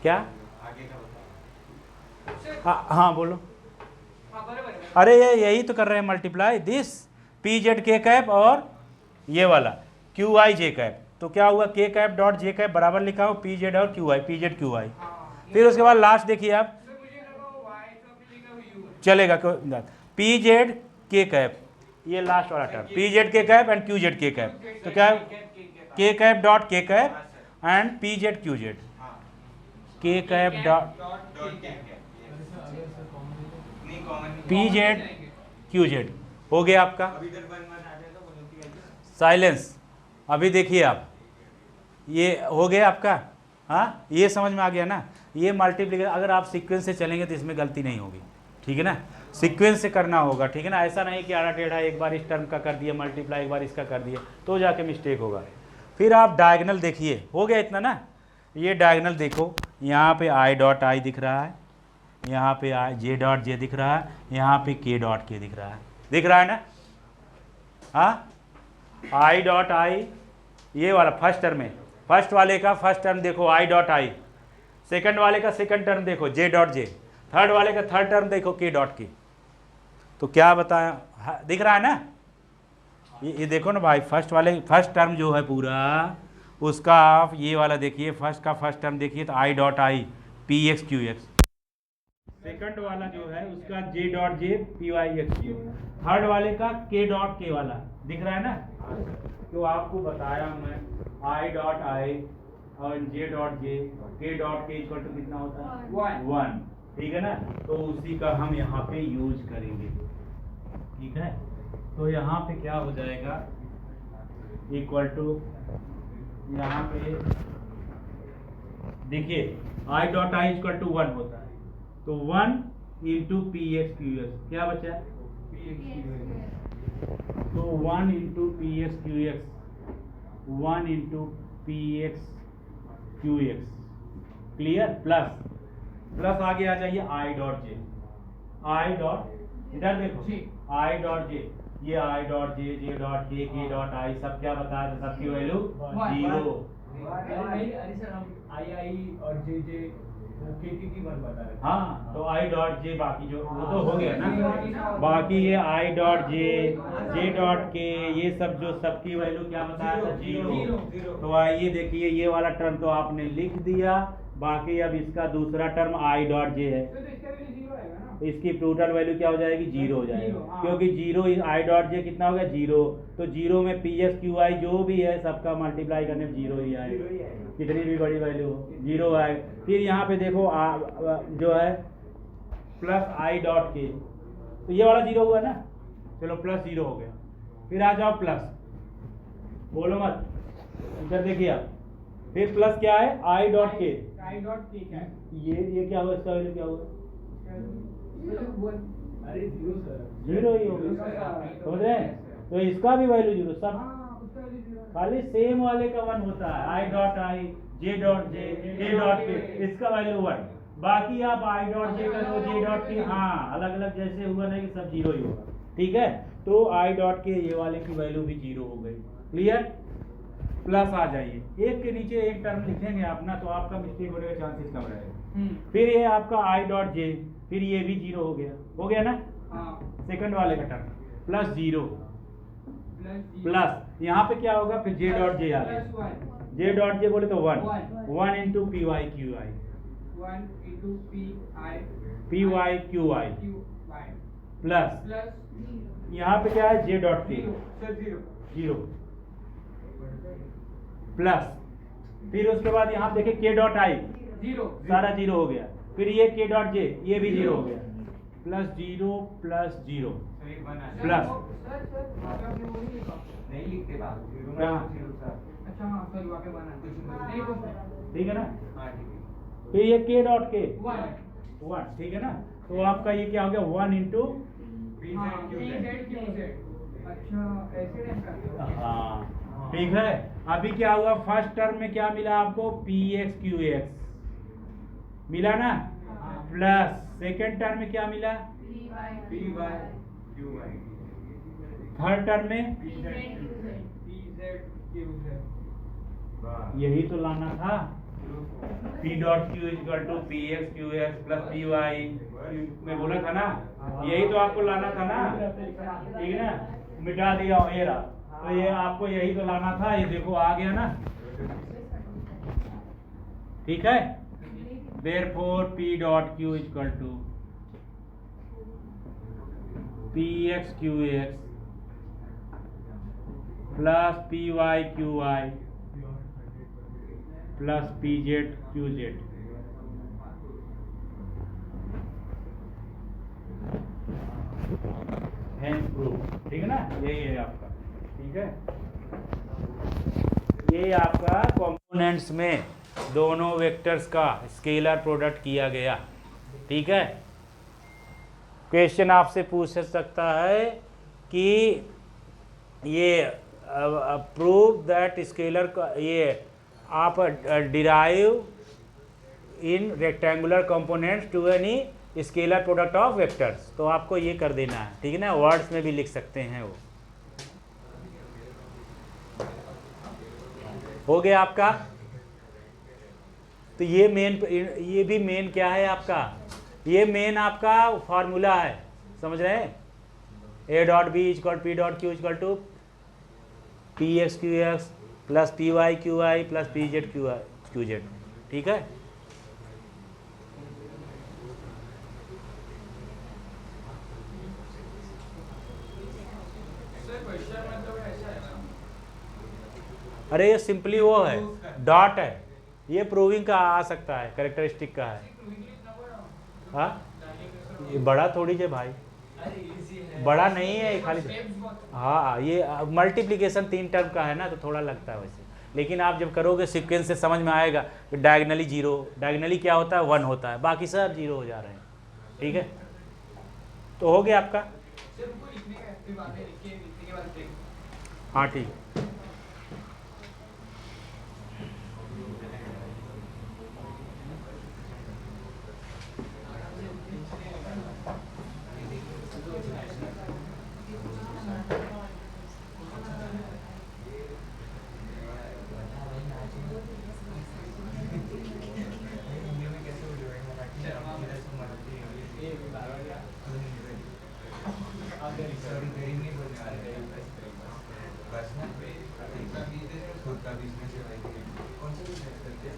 क्या, आगे का बताओ। हाँ बोलो, हाँ बराबर है। अरे ये यही तो कर रहे हैं multiply this P Z K cap और ये वाला क्यू आई जे कैप, तो क्या हुआ के कैप डॉट जे कैप बराबर लिखा हो पी जेड और Q I, P Z Q I, फिर उसके बाद लास्ट देखिए आप, सर मुझे लगा वो वाई तो आपने लिखा वो यू है, चलेगा कोई पी जेड के कैप, ये लास्ट वाला term P Z K cap and Q Z K cap, तो क्या के cap dot K cap and P Z Q Z, K cap dot नहीं common P Z Q Z, हो गया आपका। अभी इधर वन वन आ जाएगा बोलो कि साइलेंस, अभी देखिए आप, ये हो गया आपका, हाँ ये समझ में आ गया ना, ये मल्टीप्लिकेशन अगर आप सीक्वेंस से चलेंगे तो इसमें गलती नहीं होगी, ठीक है ना, सीक्वेंस से करना होगा, ठीक है ना, ऐसा नहीं कि आड़ा टेढ़ा एक बार इस टर्म का कर दिया मल्टीप्लाई, एक बार इसका कर दिया तो जाके मिस्टेक होगा। फिर आप डायगनल देखिए, हो गया इतना ना, ये डायगनल देखो, यहाँ पे आई डॉट आई दिख रहा है, यहाँ पे आई जे डॉट जे दिख रहा है, यहाँ पे के डॉट के दिख रहा है ना, हाँ आई डॉट आई, ये वाला फर्स्ट टर्म है, फर्स्ट वाले का फर्स्ट टर्म देखो आई डॉट आई, सेकंड वाले का सेकंड टर्म देखो जे डॉट जे, थर्ड वाले का थर्ड टर्म देखो के डॉट के, तो क्या बताया दिख रहा है ना, ये देखो ना भाई, फर्स्ट वाले फर्स्ट टर्म जो है पूरा उसका आप ये वाला देखिए, फर्स्ट का फर्स्ट टर्म देखिए तो I dot I P X Q X, second वाला जो है उसका J dot J P Y X Q, third वाले का के डॉट के वाला दिख रहा है ना, तो आपको बताया मैं आई डॉट आई और जे डॉट जे के डॉट के इक्वल टू कितना होता है 1, ठीक है ना, तो उसी का हम यहाँ पे यूज करेंगे, ठीक है। तो यहाँ पे क्या हो जाएगा, इक्वल टू यहाँ पे देखिए I dot I equal to 1 होता है, तो 1 into P X Q X क्या बचा, तो 1 into P X Q X 1 into P X Q X clear, plus आगे आ जाइए आई डॉट जे, आई डॉट इधर देखो आई डॉट जे, ये आई डॉट जे डॉट के डॉट आई सब क्या बताया था, सबकी वैल्यू 0। अरे सर हम आई और जे के की वन बता रहे थे। हाँ तो आई डॉट जे बाकी जो वो तो हो गया ना, बाकी ये आई डॉट जे डॉट के ये सब जो सबकी वैल्यू क्या बताया था 0। तो आइए देखिए ये वाला टर्म तो आपने लिख दिया, बाकी अब इसका दूसरा टर्म आई डॉट जे है, तो इसका भी 0 आएगा ना, इसकी टोटल वैल्यू क्या हो जाएगी 0 हो जाएगी, हाँ। क्योंकि 0 आई डॉट जे कितना हो गया 0, तो 0 में पी एस क्यू आई जो भी है सबका मल्टीप्लाई करने में 0 ही आएगा, कितनी भी बड़ी वैल्यू हो 0 आए। फिर यहाँ पे देखो जो है प्लस आई डॉट के, तो ये वाला 0 हुआ ना, चलो प्लस 0 हो गया, फिर आ जाओ प्लस, बोलो मत इधर देखिए आप, फिर प्लस क्या है आई डॉट के, आई डॉट के क्या है, ये क्या हुआ, इसका वैल्यू क्या हुआ अरे 0 सर, 0 ही हो गया, समझ रहे हैं, तो इसका भी वैल्यू 0 सब हाँ उसका भी 0 है। खाली सेम वाले का 1 होता है, I dot I J dot जे के डॉट के इसका वैल्यू 1, बाकी आप आई डॉट जे करो जे डॉट के हाँ अलग अलग जैसे हुआ नहीं कि सब 0 ही होगा, ठीक है। तो आई डॉट के ये वाले की वैल्यू भी 0 हो गई, क्लियर। प्लस आ जाइए, एक के नीचे एक टर्म लिखेंगे आप ना तो आपका मिस्टेक होने का चांसेस कम रहेगा। फिर ये आपका आई डॉट जे, फिर ये भी 0 हो गया ना, हाँ सेकंड वाले का टर्म प्लस 0 प्लस प्लस यहाँ पे क्या होगा फिर जे डॉट जे आ गया, प्लस जे डॉट जे बोले तो 1 1 1 into P Y Q I 1 into P Y Q I q y plus plus यहाँ पे क्या है जे डॉट के 0 प्लस, फिर उसके बाद यहाँ पे देखिए के डॉट आई 0 सारा 0 हो गया, फिर ये के डॉट जे ये भी 0 हो गया, प्लस 0 प्लस 0 प्लस नहीं लिखते बात कहाँ? अच्छा हाँ सॉरी वहाँ पे बना नहीं वो ठीक है ना, हाँ ठीक है। फिर ये के डॉट के 1 ठीक है ना, तो आपका ये क्या हो गया 1 इंटू हाँ PZ अच्छा ऐसे टाइप का हाँ ठीक है। अभी क्या हुआ फर्स्ट टर्म में क्या मिला आपको पी एक्स क्यू एक्स मिला ना, प्लस सेकेंड टर्म में क्या मिला, थर्ड टर्म में PZ QZ यही तो लाना था, P dot Q equal to P X Q X plus P Y में बोला था ना, यही तो आपको लाना था ना, ठीक है ना, मिटा दिया ये रहा, तो ये आपको यही तो लाना था, ये देखो आ गया ना, ठीक है। Therefore P dot Q equal to P X Q X plus P Y Q I plus P Z Q Z, ठीक है ना, यही है आपका, ठीक है। ये आपका कंपोनेंट्स में दोनों वेक्टर्स का स्केलर प्रोडक्ट किया गया, ठीक है। क्वेश्चन आपसे पूछ सकता है कि ये प्रूव दैट स्केलर का ये आप derive in rectangular components to any scalar product of vectors, तो आपको ये कर देना है, ठीक है ना, वर्ड्स में भी लिख सकते हैं वो, हो गया आपका। तो ये भी मेन क्या है आपका, ये मेन आपका फार्मूला है, समझ रहे हैं, A dot B equal P dot Q equal to P X Q X plus P Y Q I plus P Z Q Z, ठीक है। अरे ये सिंपली वो है डॉट है, ये प्रूविंग का आ सकता है, कैरेक्टरिस्टिक का है, हाँ ये बड़ा थोड़ी है भाई, बड़ा नहीं है, खाली Steps बहुत है। हाँ, ये मल्टीप्लिकेशन 3 टर्म का है ना, तो थोड़ा लगता है वैसे, लेकिन आप जब करोगे सीक्वेंस से समझ में आएगा कि डायगनली 0, डायगनली क्या होता है 1 होता है, बाकी सब 0 हो जा रहे हैं। ठीक है, तो हो गया आपका। सिर्फ उनको लिखने का है, फिर बाद में लिखने के बाद break। हाँ ठीक है।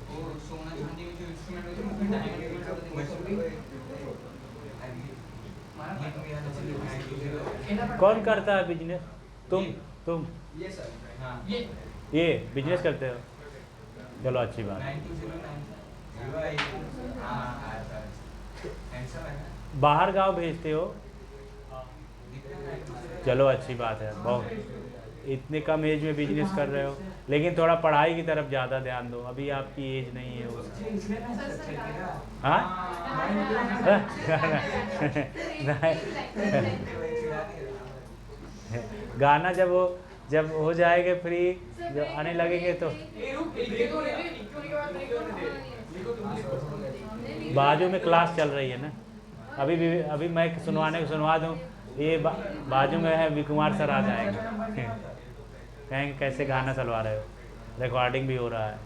वो सोना चांदी में जो इंस्ट्रूमेंट होते हैं उसमें डायमंड कौन करता है बिजनेस? तुम ये सर हाँ ये बिजनेस करते हो, चलो अच्छी बात है। 9209 हाँ हैंडसम है ना, बाहर गांव भेजते हो, दिखता है चलो अच्छी बात है। बहुत इतने कम एज में बिजनेस कर रहे हो, लेकिन थोड़ा पढ़ाई की तरफ ज़्यादा ध्यान दो, अभी आपकी एज नहीं है वो। हाँ गाना जब हो जाएगा फ्री, जब आने लगेंगे तो ये रुक लिखे तो ले ले, लिखे होने के बाद ब्रेक दे। लिखो तुम लिखो। बाजू में क्लास चल रही है ना, अभी मैं सुनवा दूँ, ये बाजू में है विकुमार सर आ जाएंगे, कहेंगे कैसे गाना चलवा रहे हो, रिकॉर्डिंग भी हो रहा है।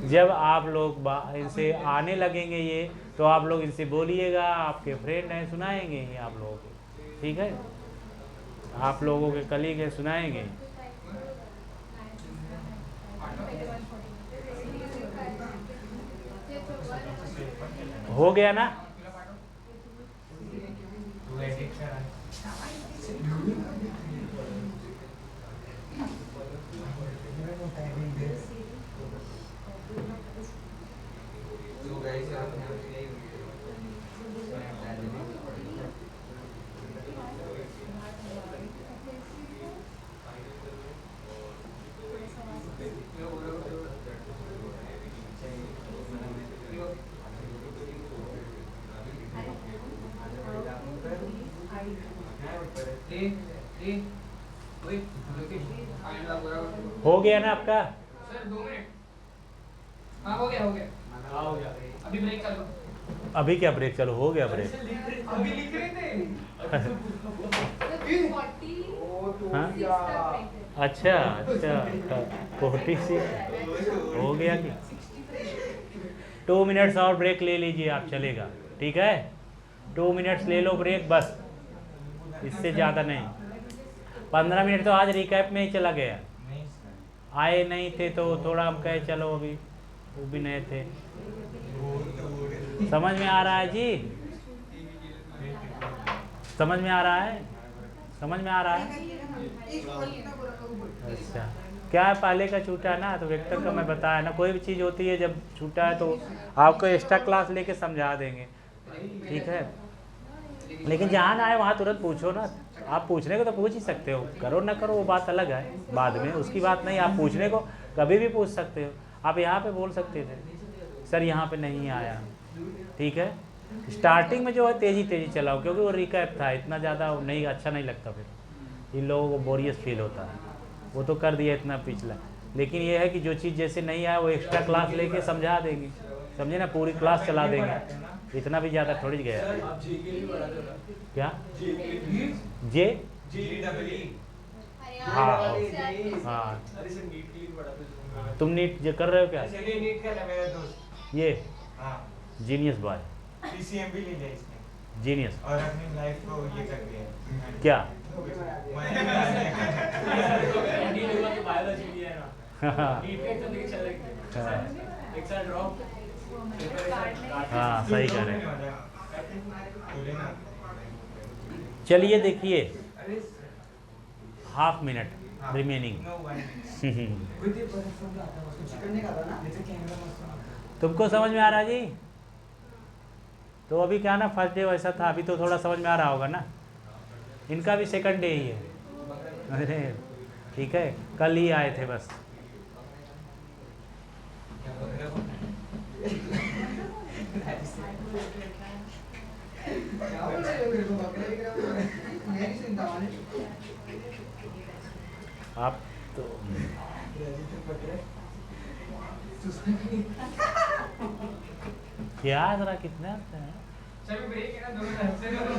जब आप लोग इनसे आने लगेंगे ये, तो आप लोग इनसे बोलिएगा, आपके फ्रेंड हैं सुनाएंगे ही आप लोगों को, ठीक है, आप लोगों के कलीग हैं सुनाएंगे। हो गया ना? हो गया ना आपका? Sir 2 minute. हाँ हो गया हो गया। हाँ हो गया। अभी ब्रेक कर लो। अभी क्या ब्रेक? चलो हो गया ब्रेक। अभी लिख रहे थे। हाँ? अच्छा 46 हो गया कि 2 मिनट्स और ब्रेक ले लीजिए आप, चलेगा, ठीक है, 2 मिनट्स ले लो ब्रेक बस, इससे ज़्यादा नहीं। 15 मिनट तो आज रिकैप में ही चला गया, आए नहीं थे तो थोड़ा हम कहे चलो, अभी वो भी नए थे। समझ में आ रहा है जी? समझ में आ रहा है? समझ में आ रहा है? अच्छा, क्या है, पहले का छूटा है ना, तो वेक्टर का मैं बताया ना, कोई भी चीज़ होती है जब छूटा है तो आपको एक्स्ट्रा क्लास लेके समझा देंगे, ठीक है, लेकिन जहाँ ना आए वहाँ तुरंत पूछो ना, आप पूछने को तो पूछ ही सकते हो, करो ना करो वो बात अलग है, बाद में उसकी बात नहीं, आप पूछने को कभी भी पूछ सकते हो। आप यहाँ पे बोल सकते थे सर यहाँ पे नहीं आया, ठीक है, स्टार्टिंग में जो है तेज़ी चलाओ, क्योंकि वो रिकैप था, इतना ज़्यादा नहीं, अच्छा नहीं लगता, फिर इन लोगों को बोरियस फील होता है, वो तो कर दिया इतना पिछला, लेकिन ये है कि जो चीज़ जैसे नहीं आया वो एक्स्ट्रा क्लास लेके समझा देंगे, समझे ना, पूरी क्लास चला देंगे, इतना भी ज़्यादा थोड़ी गया। क्या जे? हाँ हाँ, तुम नीट जो कर रहे हो क्या? नीट का था मेरा दोस्त। ये हाँ जीनियस बॉय, PCM भी ले लिया इसने जीनियस, और अपनी लाइफ को ये कर दिया क्या? नीट हुआ तो बायोलॉजी लिया है ना, नीट का एग्जाम देके चल रही, एक साल ड्रॉप, हाँ सही कह रहे हैं। चलिए देखिए, हाफ मिनट रिमेनिंग। तुमको समझ में आ रहा जी? तो अभी क्या ना फर्स्ट डे वैसा था, अभी तो थोड़ा समझ में आ रहा होगा ना। इनका भी सेकंड डे ही है। अरे ठीक है, कल ही आए थे बस। आप तो क्या जरा कितना आता है? सर ब्रेक है ना, दोनों हंसते रहो।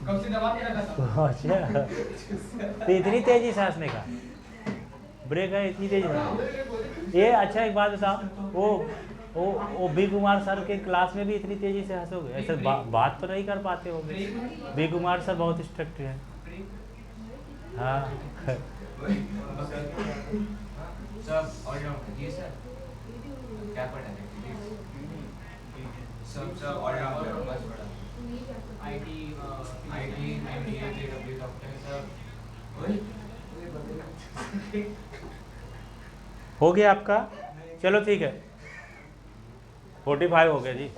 कब से दबा के रखा था। अच्छा, तो इतनी तेजी से हंसने का ब्रेक है, इतनी तेजी। ये अच्छा एक बात बताओ, वो बी कुमार सर के क्लास में भी इतनी तेजी से हंसोगे? ऐसे बात तो नहीं कर पाते हो। बी कुमार सर बहुत स्ट्रिक्ट है। हाँ सब और जी सर क्या पढ़ा है सब और बस पढ़ा आईटी एमबीए जेडब्ल्यू डॉक्टर सब हो गया आपका? चलो ठीक है, 45 हो गया जी।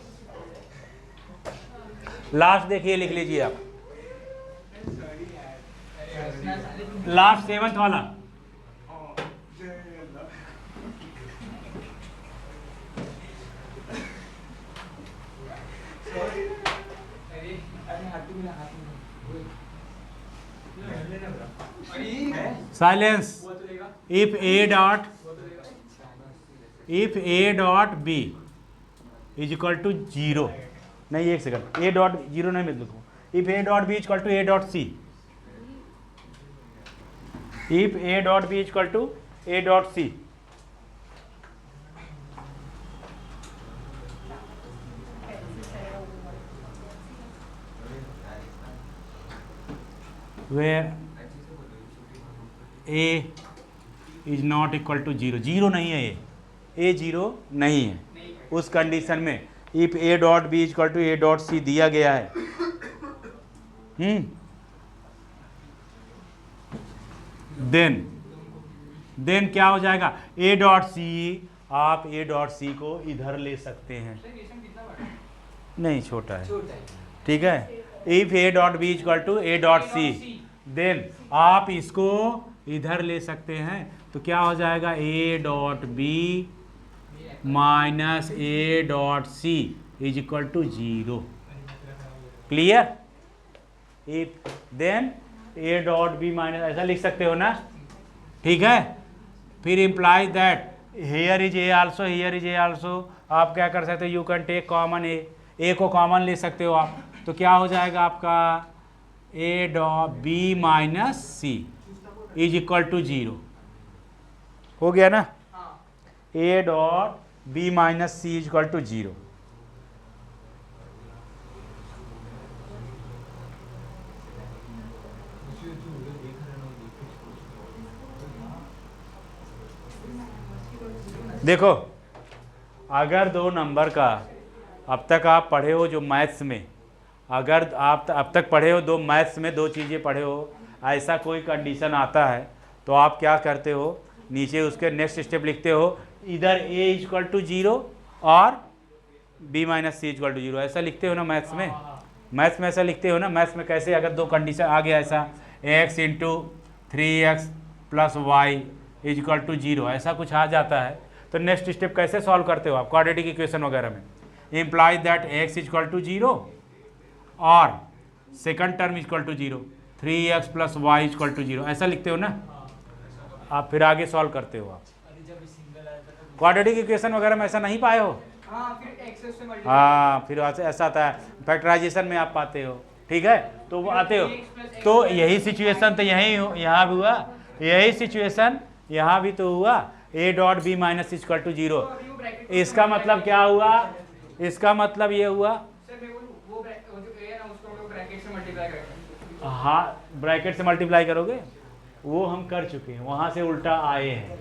लास्ट देखिए, लिख लीजिए आप, लास्ट 7th वाला। साइलेंस। If A dot B is equal to 0, नहीं एक सेकंड, ए डॉट 0 नहीं मैं लिखूँ। If A dot B is equal to A dot C, if A dot B is equal to A dot C, where a is not equal to 0, 0 नहीं है ये, a 0 नहीं है। उस कंडीशन में if a dot b equal to a dot c दिया गया है, देन क्या हो जाएगा? a डॉट c, आप a डॉट c को इधर ले सकते हैं। नहीं छोटा है, ठीक है। If a dot b equal to a dot c, then आप इसको इधर ले सकते हैं। तो क्या हो जाएगा? a dot b minus a dot c is equal to 0। Clear? If then a dot b minus, ऐसा लिख सकते हो ना, ठीक है। फिर imply that here is a also, here is a also. आप क्या कर सकते हो? You can take common a को कॉमन ले सकते हो आप। तो क्या हो जाएगा आपका? a dot b minus c is equal to 0। हो गया ना? a dot b minus c is equal to 0। देखो, अगर 2 नंबर का अब तक आप पढ़े हो जो मैथ्स में, अगर आप अब तक पढ़े हो 2 मैथ्स में 2 चीज़ें पढ़े हो, ऐसा कोई कंडीशन आता है तो आप क्या करते हो? नीचे उसके नेक्स्ट स्टेप लिखते हो, इधर a इक्वल टू 0 और b minus c equal to 0। ऐसा लिखते हो ना मैथ्स में? मैथ्स में ऐसा लिखते हो ना? मैथ्स में कैसे? अगर 2 कंडीशन आ गया ऐसा, x into 3x plus y is equal to 0, ऐसा कुछ आ जाता है तो नेक्स्ट स्टेप कैसे सॉल्व करते हो आप क्वाड्रेटिक इक्वेशन वगैरह में? Imply that x equal to 0 और second term equal to 0, 3x plus y equal to 0, ऐसा लिखते हो ना आप? फिर आगे सॉल्व करते हो आप। क्वाड्रेटिक इक्वेशन वगैरह में ऐसा नहीं पाए हो? हाँ, फिर ऐसा आता है, फैक्टराइजेशन में आप पाते हो, ठीक है। तो वो आते हो, तो यही सिचुएशन तो यहाँ भी हुआ, यही सिचुएशन यहाँ भी तो हुआ। a dot b minus equal to 0, इसका मतलब क्या हुआ? इसका मतलब ये हुआ, हाँ ब्रैकेट से मल्टीप्लाई करोगे, वो हम कर चुके हैं, वहाँ से उल्टा आए हैं,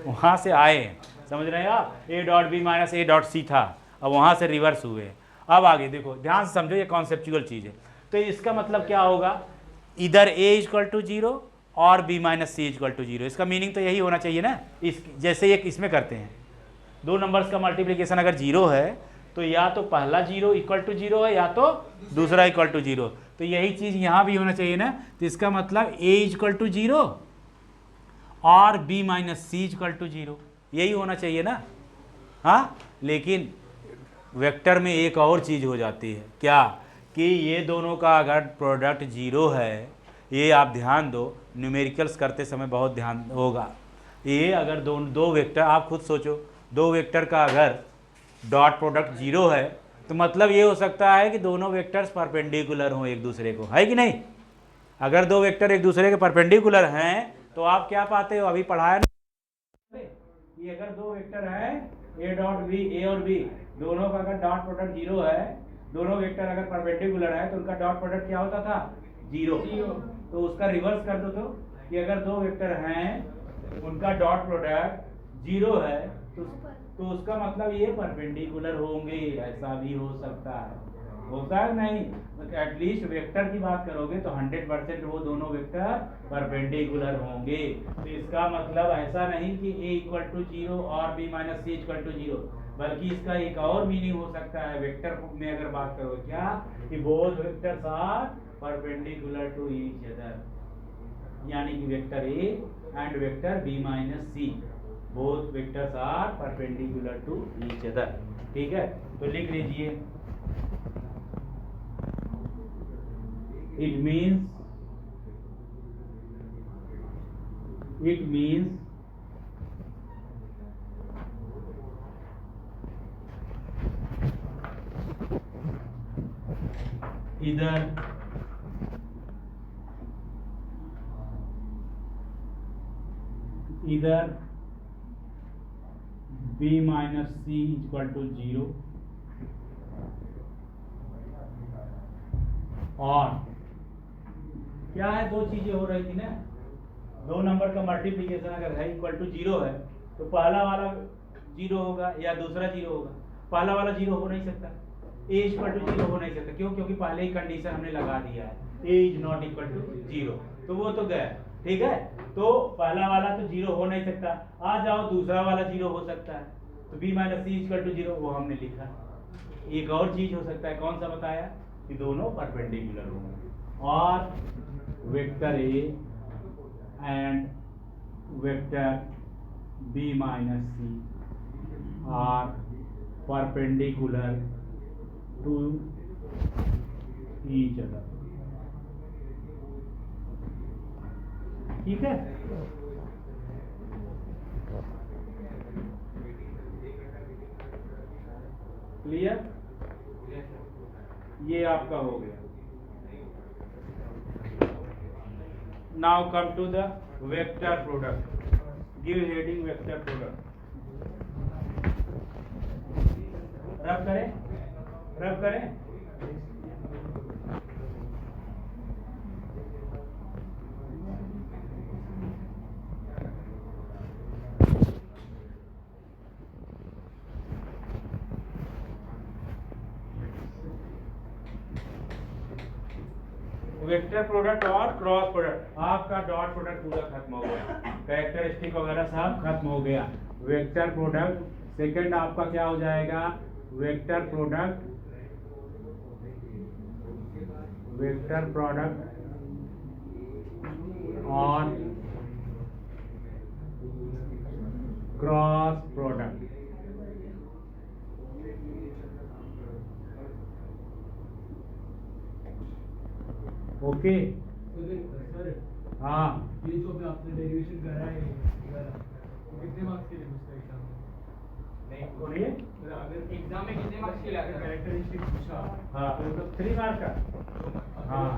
वहाँ से आए हैं, समझ रहे हैं आप? a dot b minus a dot c था, अब वहाँ से रिवर्स हुए। अब आगे देखो, ध्यान से समझो, ये कॉन्सेप्चुअल चीज़ है। तो इसका मतलब क्या होगा? इधर a इक्वल टू 0 और b minus c equal to 0। इसका मीनिंग तो यही होना चाहिए ना, इस जैसे एक इसमें करते हैं, 2 नंबर्स का मल्टीप्लिकेशन अगर 0 है तो या तो पहला जीरो इक्वल टू जीरो है या तो दूसरा इक्वल टू जीरो। तो यही चीज़ यहाँ भी होना चाहिए ना। तो इसका मतलब a इक्वल टू जीरो और b minus c equal to zero, यही होना चाहिए ना। हाँ, लेकिन वेक्टर में एक और चीज़ हो जाती है, क्या कि ये दोनों का अगर प्रोडक्ट जीरो है, ये आप ध्यान दो, न्यूमेरिकल्स करते समय बहुत ध्यान होगा। ये अगर दो वेक्टर, आप खुद सोचो, दो वेक्टर का अगर डॉट प्रोडक्ट जीरो है तो मतलब ये हो सकता है कि दोनों वेक्टर्स परपेंडिकुलर हों एक दूसरे को, है कि नहीं। अगर दो वेक्टर एक दूसरे के परपेंडिकुलर हैं तो आप क्या पाते हो, अभी पढ़ाया ना, ये अगर दो वेक्टर हैं ए डॉट बी, ए और बी दोनों का अगर डॉट प्रोडक्ट जीरो है, दोनों वेक्टर अगर परपेंडिकुलर है तो उनका डॉट प्रोडक्ट क्या होता था, जीरो। तो उसका रिवर्स कर दो, तो कि अगर दो वेक्टर हैं उनका डॉट प्रोडक्ट जीरो है तो उसका मतलब ये परपेंडिकुलर होंगे, ऐसा भी हो सकता है, होता है नहीं। एटलीस्ट वेक्टर की बात करोगे तो 100% वो दोनों वेक्टर परपेंडिकुलर होंगे। तो इसका मतलब ऐसा नहीं कि a इक्वल टू जीरो और b minus c equal to zero, बल्कि इसका एक और मीनिंग हो सकता है वेक्टर में अगर बात करो, क्या कि both vectors are perpendicular to each other, यानी कि vector a and vector b minus c both vectors are perpendicular to each other. ठीक है, तो लिख लीजिए, it means either b minus c equal to 0 और क्या है, दो चीजें हो रही थी ना, दो नंबर का मल्टीप्लिकेशन अगर है इक्वल टू जीरो है तो पहला वाला जीरो होगा या दूसरा जीरो होगा। पहला वाला जीरो हो नहीं सकता, ए इक्वल टू जीरो हो नहीं सकता, क्यों, क्योंकि पहले ही कंडीशन हमने लगा दिया है, A is not equal to zero, तो वो तो गया। ठीक है, तो पहला वाला तो जीरो हो नहीं सकता, आ जाओ दूसरा वाला जीरो हो सकता है, तो b minus c equal to zero वो हमने लिखा। एक और चीज हो सकता है, कौन सा बताया, कि दोनों परपेंडिकुलर होंगे और vector a and vector b minus c are perpendicular to each other. ठीक है, क्लियर, ये आपका हो गया। Now come to the vector product, give heading vector product. Rub करें वेक्टर प्रोडक्ट और क्रॉस प्रोडक्ट, आपका डॉट प्रोडक्ट पूरा खत्म हो गया, कैरेक्टरिस्टिक वगैरह सब खत्म हो गया। वेक्टर प्रोडक्ट सेकंड आपका क्या हो जाएगा, वेक्टर प्रोडक्ट और क्रॉस प्रोडक्ट। ओके, सर हाँ, ये जो अभी आपने डेरिवेशन करा है तो कितने मार्क्स के लिए पूछता है एग्जाम में? नहीं बोलिए। अगर एग्जाम में कितने मार्क्स के लिए आता है? कैरेक्टरिस्टिक पूछा हाँ, तो 3 मार्क का, हाँ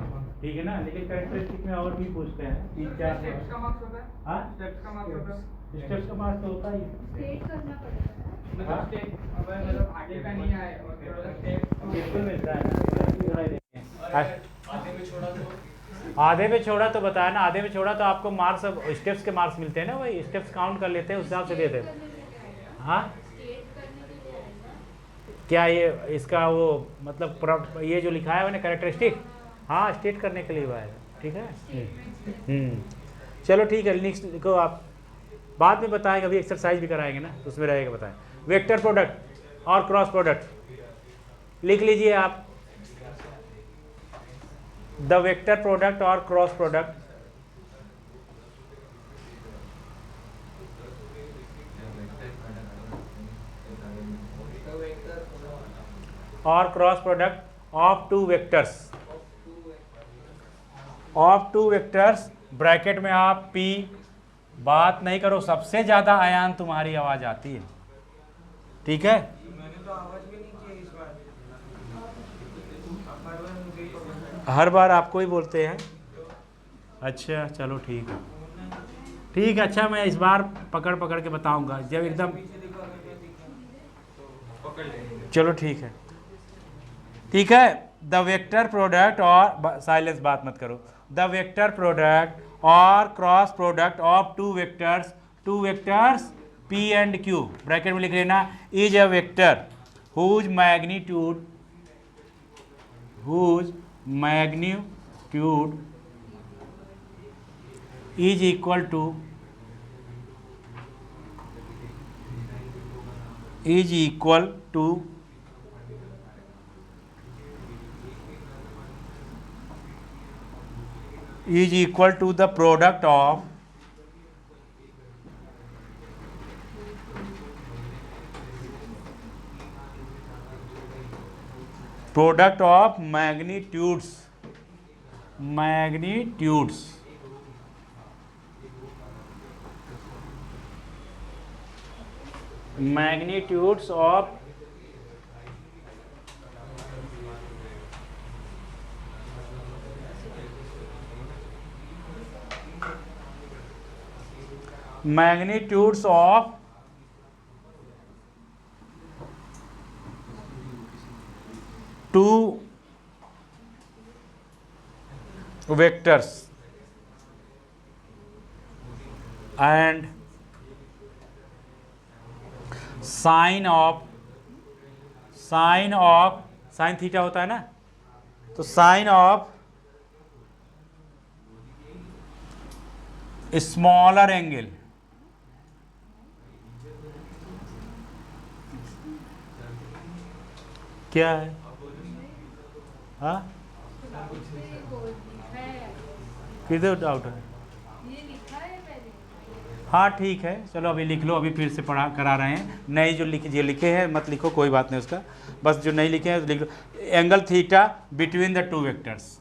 ठीक है ना, लेकिन कैरेक्टरिस्टिक में और भी पूछते हैं, 3-4 स्टेप्स का मार्क्स होता है? हाँ, स्टेप्स का मार्क्स होता है? स्टेप्स का मार्क्स तो होता ही। स्टेट करना पड़ेगा। मतलब स्टेप अगर मतलब आगे का नहीं आए और थोड़ा सा स्टेप बिल्कुल मिलता है ना। आधे में छोड़ा तो आधे पे छोड़ा तो बताया ना, आधे पे छोड़ा तो आपको मार्क्स, स्टेप्स के मार्क्स मिलते हैं ना, वही स्टेप्स काउंट कर लेते हैं, उस हिसाब से देते हैं। हाँ, क्या ये इसका वो मतलब ये जो लिखा है मैंने कैरेक्टरिस्टिक, हाँ स्टेट करने के लिए हुआ है। ठीक है, चलो ठीक है, नेक्स्ट को आप बाद में बताएंगे, अभी एक्सरसाइज भी कराएंगे ना, तो उसमें रहेगा। बताएं वेक्टर प्रोडक्ट और क्रॉस प्रोडक्ट। लिख लीजिए आप द वेक्टर प्रोडक्ट और क्रॉस प्रोडक्ट और cross product of two vectors bracket में आप P, बात नहीं करो, सबसे ज्यादा आयान तुम्हारी आवाज आती है, ठीक है। मैंने तो आवाज भी नहीं की इस बार, हर बार मुझे ही पकड़ना है। हर बार आपको ही बोलते हैं। अच्छा चलो ठीक है, ठीक है। अच्छा मैं इस बार पकड़ पकड़ के बताऊंगा जब एकदम, पीछे देखो, अगर मैं दिखा तो पकड़ लेंगे। चलो ठीक है, ठीक है। द वेक्टर प्रोडक्ट और साइलेंस, बात मत करो। द वेक्टर प्रोडक्ट और cross product of two vectors P and Q, bracket में लिख लेना, is a vector whose magnitude is equal to the product of magnitudes of two vectors and sine theta होता है ना, तो साइन ऑफ स्मॉलर एंगल क्या है? हाँ किधर डाउट है? ये लिखा है पहले। हाँ ठीक है, चलो अभी लिख लो, अभी फिर से पढ़ा करा रहे हैं। नए जो लिखे हैं मत लिखो, कोई बात नहीं उसका, बस जो नहीं लिखे हैं तो लिख लो। Angle theta between the two vectors,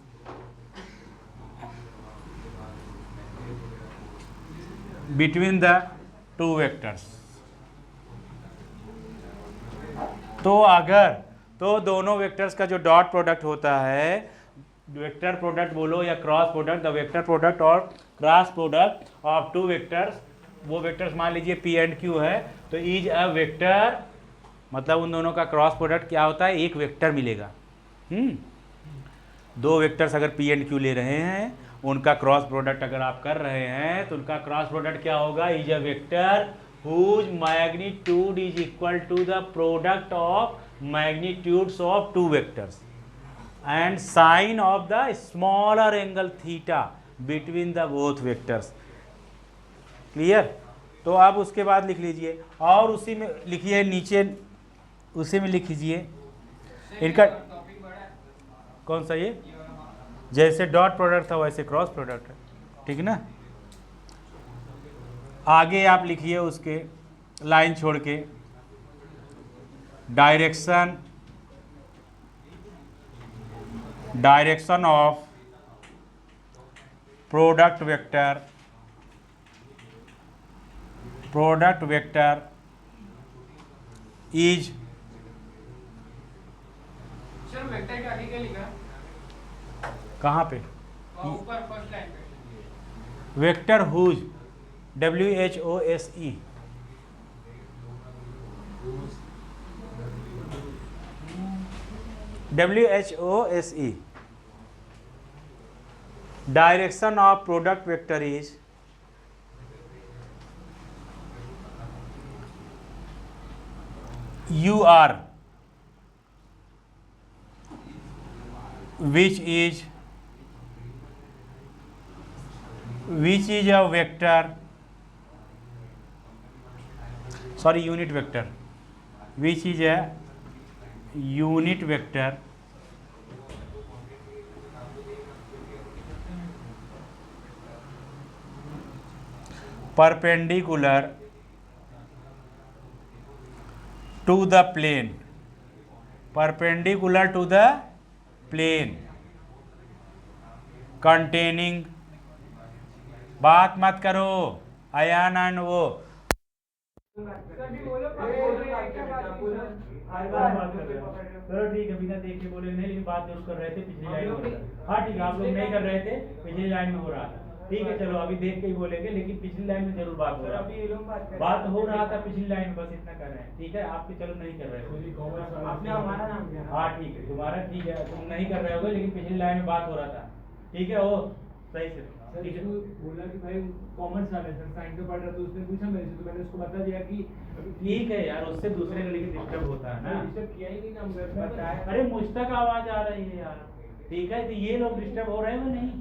तो दोनों वेक्टर्स का जो डॉट प्रोडक्ट होता है, वेक्टर प्रोडक्ट बोलो या cross product, the vector product और cross product of two vectors, वो वेक्टर्स मान लीजिए P एंड Q है, तो इज अ वेक्टर, मतलब उन दोनों का क्रॉस प्रोडक्ट क्या होता है, एक वेक्टर मिलेगा। दो वेक्टर्स अगर P एंड Q ले रहे हैं, उनका क्रॉस प्रोडक्ट अगर आप कर रहे हैं, तो उनका क्रॉस प्रोडक्ट क्या होगा, is a vector whose magnitude is equal to the product of magnitudes of two vectors and sine of the smaller angle theta between the both vectors। Clear? तो अब उसके बाद लिख लीजिए, और उसी में लिखिए नीचे, उसी में लिख लीजिए इनका कौन सा, ये जैसे डॉट प्रोडक्ट था वैसे क्रॉस प्रोडक्ट है, ठीक ना। आगे आप लिखिए उसके लाइन छोड़ के, direction of product vector is, sir vector के आगे क्या लिखा है? कहाँ पे? ऊपर फर्स्ट लाइन पे। Vector whose, WHOSE, WHOSE, direction of product vector is UR, which is a vector, sorry, unit vector, which is a unit vector perpendicular to the plane, perpendicular to the plane containing, बात मत करो Ayan and वो, चलो ठीक है, बिना देख के बोले नहीं, लेकिन बात जरूर कर रहे थे पिछली लाइन में। हाँ ठीक है, आप लोग नहीं कर रहे थे, पिछली लाइन में हो रहा था। ठीक है चलो अभी देख के ही बोलेंगे, लेकिन पिछली लाइन में जरूर बात हो रहा था, बात हो रहा था पिछली लाइन में, बस इतना कर रहे हैं। ठीक है आपके चलो नहीं कर रहे हो, आपने हमारा नाम किया। हाँ ठीक है तुम्हारा ठीक है, तुम नहीं कर रहे होगे, लेकिन पिछली लाइन में बात हो रहा था। ठीक है वो सही से ठीक है। बोला कि भाई कॉमर्स वाले सर साइंस में पढ़ रहा, तो उसने पूछा मेरे से, तो मैंने उसको बता दिया कि ठीक है यार, उससे दूसरे का लेकिन डिस्टर्ब होता है ना। डिस्टर्ब किया ही नहीं ना, मुझे बताया। अरे मुझ तक आवाज आ रही है यार। ठीक है तो ये लोग डिस्टर्ब हो रहे हैं वो नहीं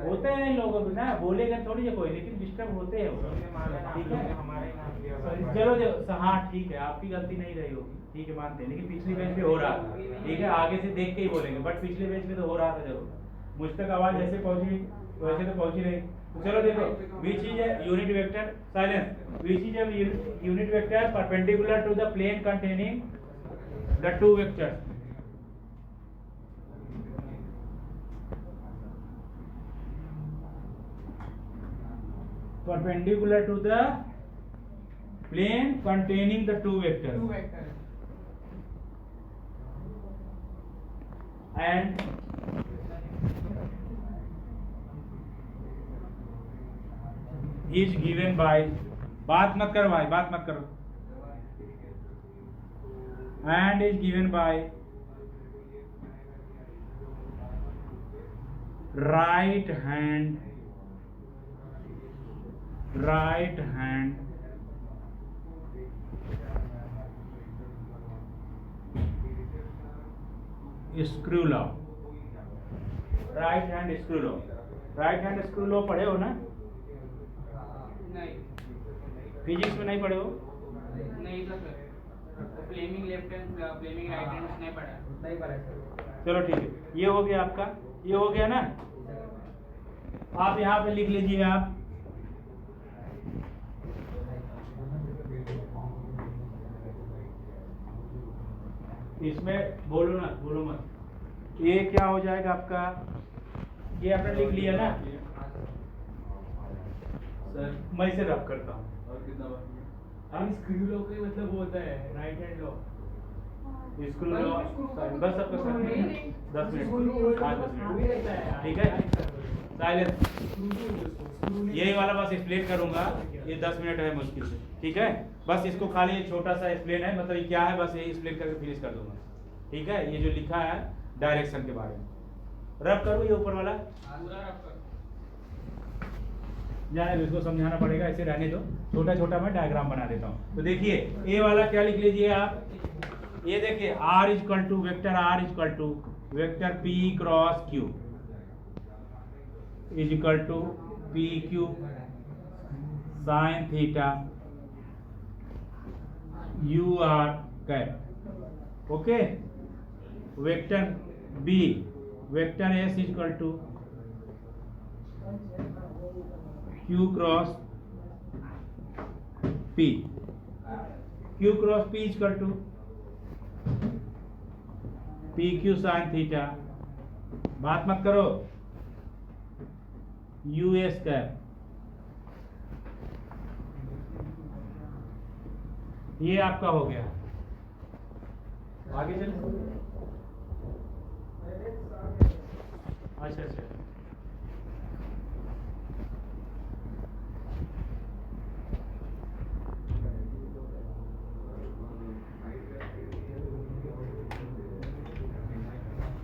होते हैं, लोग ना बोलेगा थोड़ी है कोई, लेकिन डिस्टर्ब होते हैं वो। ठीक है चलो हाँ ठीक है, आपकी गलती नहीं रही होगी, ठीक है मानते हैं, लेकिन पिछली बेंच पे हो रहा था। ठीक है आगे से देख के ही बोलेंगे, बट पिछले बेंच पे तो हो रहा था जरूर। मुझ तक आवाज ऐसे पहुंची वैसे तो पहुंची नहीं। तो चलो देखो which is a unit vector, silence, which is a unit vector perpendicular to the plane containing the two vectors. Perpendicular to the plane containing the two vectors. Two vectors. And is given by, बात मत करो भाई, बात मत करो, and is given by right hand screw law, right hand screw law, right hand screw law पढ़े हो ना? नहीं फिजिक्स में नहीं पढ़े हो? नहीं तो sir Fleming left hand Fleming right hand नहीं पढ़ा सर। चलो ठीक है, ये हो गया आपका, ये हो गया ना। आप यहाँ पे लिख लीजिए आप इसमें बोलो ना, बोलो मत। ये क्या हो जाएगा आपका, ये आपने लिख लिया ना सर, मैं इसे रब करता हूँ। और कितना बाकी स्क्रू लॉ का मतलब वो होता है right hand law. Screw law बस आपका सर 10 मिनट 5-10 मिनट ठीक है। साइलेंस, यही वाला बस एक्सप्लेन करूंगा, ये 10 मिनट है मुश्किल से। ठीक है बस इसको खाली एक छोटा सा एक्सप्लेन है, मतलब ये क्या है बस ये एक्सप्लेन करके फिनिश कर दूंगा। ठीक है ये जो लिखा है डायरेक्शन के बारे में, रब करूँ ये ऊपर वाला जाने दो, इसको समझाना पड़ेगा, ऐसे रहने दो, छोटा छोटा मैं डायग्राम बना देता हूँ। तो देखिए ए वाला क्या लिख लीजिए आप, ये देखिए r is equal to vector r is equal to vector p cross q is equal to P q sine theta u r cap. Okay vector b vector s is equal to q cross p, q cross p is equal to P q sine theta, बात मत करो, U S cap. ये आपका हो गया, आगे चलो। अच्छा अच्छा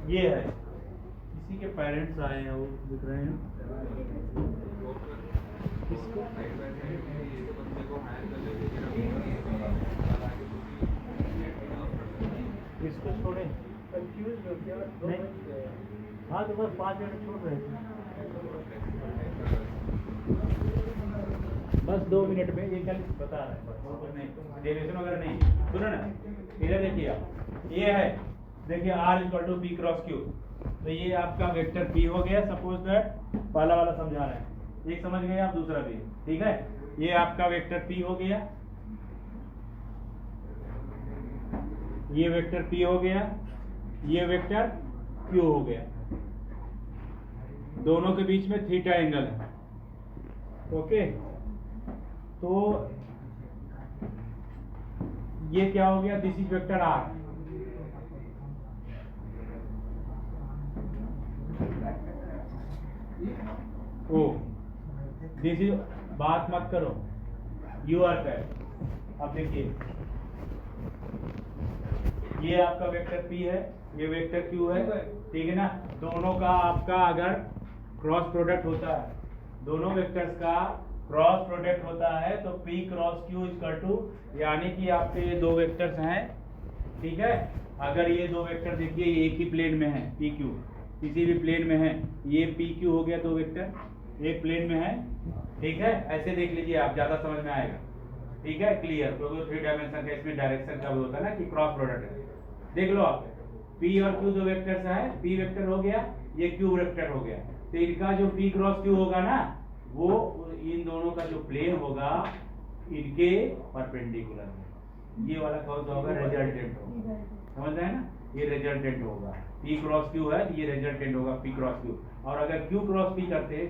ये है, किसी के पेरेंट्स आए हैं वो दिख रहे हैं, इसको छोड़े कंफ्यूज हो गया नहीं, हाँ तो बस 5 मिनट छोड़ रहे थे, बस 2 मिनट में ये कल बता रहे हैं, बस नहीं डेरिवेशन वगैरह नहीं। सुनो ना इधर देखिए आप, ये है, देखिए r equal to p cross q, तो ये आपका वेक्टर p हो गया। सपोज दैट पहला वाला समझा रहे हैं, एक समझ गए आप, दूसरा भी, ठीक है। ये आपका वेक्टर p हो गया, ये वेक्टर p हो गया, ये वेक्टर q हो गया, दोनों के बीच में थीटा एंगल है, ओके। तो ये क्या हो गया, this is vector r, oh this is, बात मत करो, यू आर कैट। अब देखिए ये आपका वेक्टर p है, ये वेक्टर q है, ठीक है ना। दोनों का आपका अगर क्रॉस प्रोडक्ट होता है, दोनों वेक्टर्स का क्रॉस प्रोडक्ट होता है तो p cross q equal to, यानी कि आपके ये दो वेक्टर्स हैं, ठीक है। अगर ये दो वेक्टर देखिए ये एक ही प्लेन में है, p q किसी भी प्लेन में है, ये p q हो गया, दो वेक्टर एक प्लेन में है, ठीक है। ऐसे देख लीजिए आप, ज्यादा समझ में आएगा, ठीक है, क्लियर। क्योंकि 3 डायमेंशन का इसमें डायरेक्शन का भी होता है ना कि क्रॉस प्रोडक्ट है। देख लो आप, p और q दो वेक्टर्स हैं, p वेक्टर हो गया, ये q वेक्टर हो गया, तो इनका जो p क्रॉस q होगा ना, वो इन दोनों का जो प्लेन होगा इनके परपेंडिकुलर है। ये वाला कौन सा होगा, रिजल्टेंट होगा, समझ रहे हैं ना, ये रिजल्टेंट होगा। p क्रॉस q है, ये रिजल्टेंट होगा p क्रॉस q। और अगर q क्रॉस p करते हैं,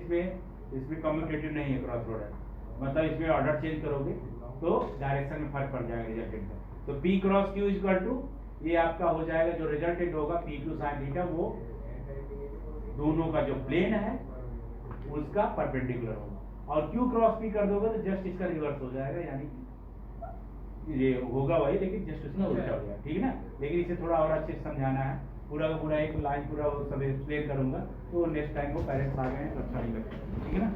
इसमें कम्यूटेटिव नहीं है क्रॉस प्रोडक्ट, मतलब इसमें ऑर्डर चेंज करोगे तो डायरेक्शन में फर्क पड़ जाएगा रिजल्टेंट का। तो p cross q equal to, ये आपका हो जाएगा जो रिजल्टेंट होगा p q sin थीटा, वो दोनों का जो प्लेन है उसका परपेंडिकुलर होगा। और q क्रॉस p कर दोगे तो जस्ट इसका रिवर्स हो जाएगा, यानी ये होगा वही, लेकिन जस्ट उसका उल्टा हो जाएगा, ठीक है ना। लेकिन इसे थोड़ा और अच्छे से समझाना है, पूरा का पूरा एक लाइन पूरा सब एक्सप्लेन करूंगा, तो नेक्स्ट टाइम वो पेरेंट्स आ गए हैं तो अच्छा नहीं लगेगा, ठीक है ना।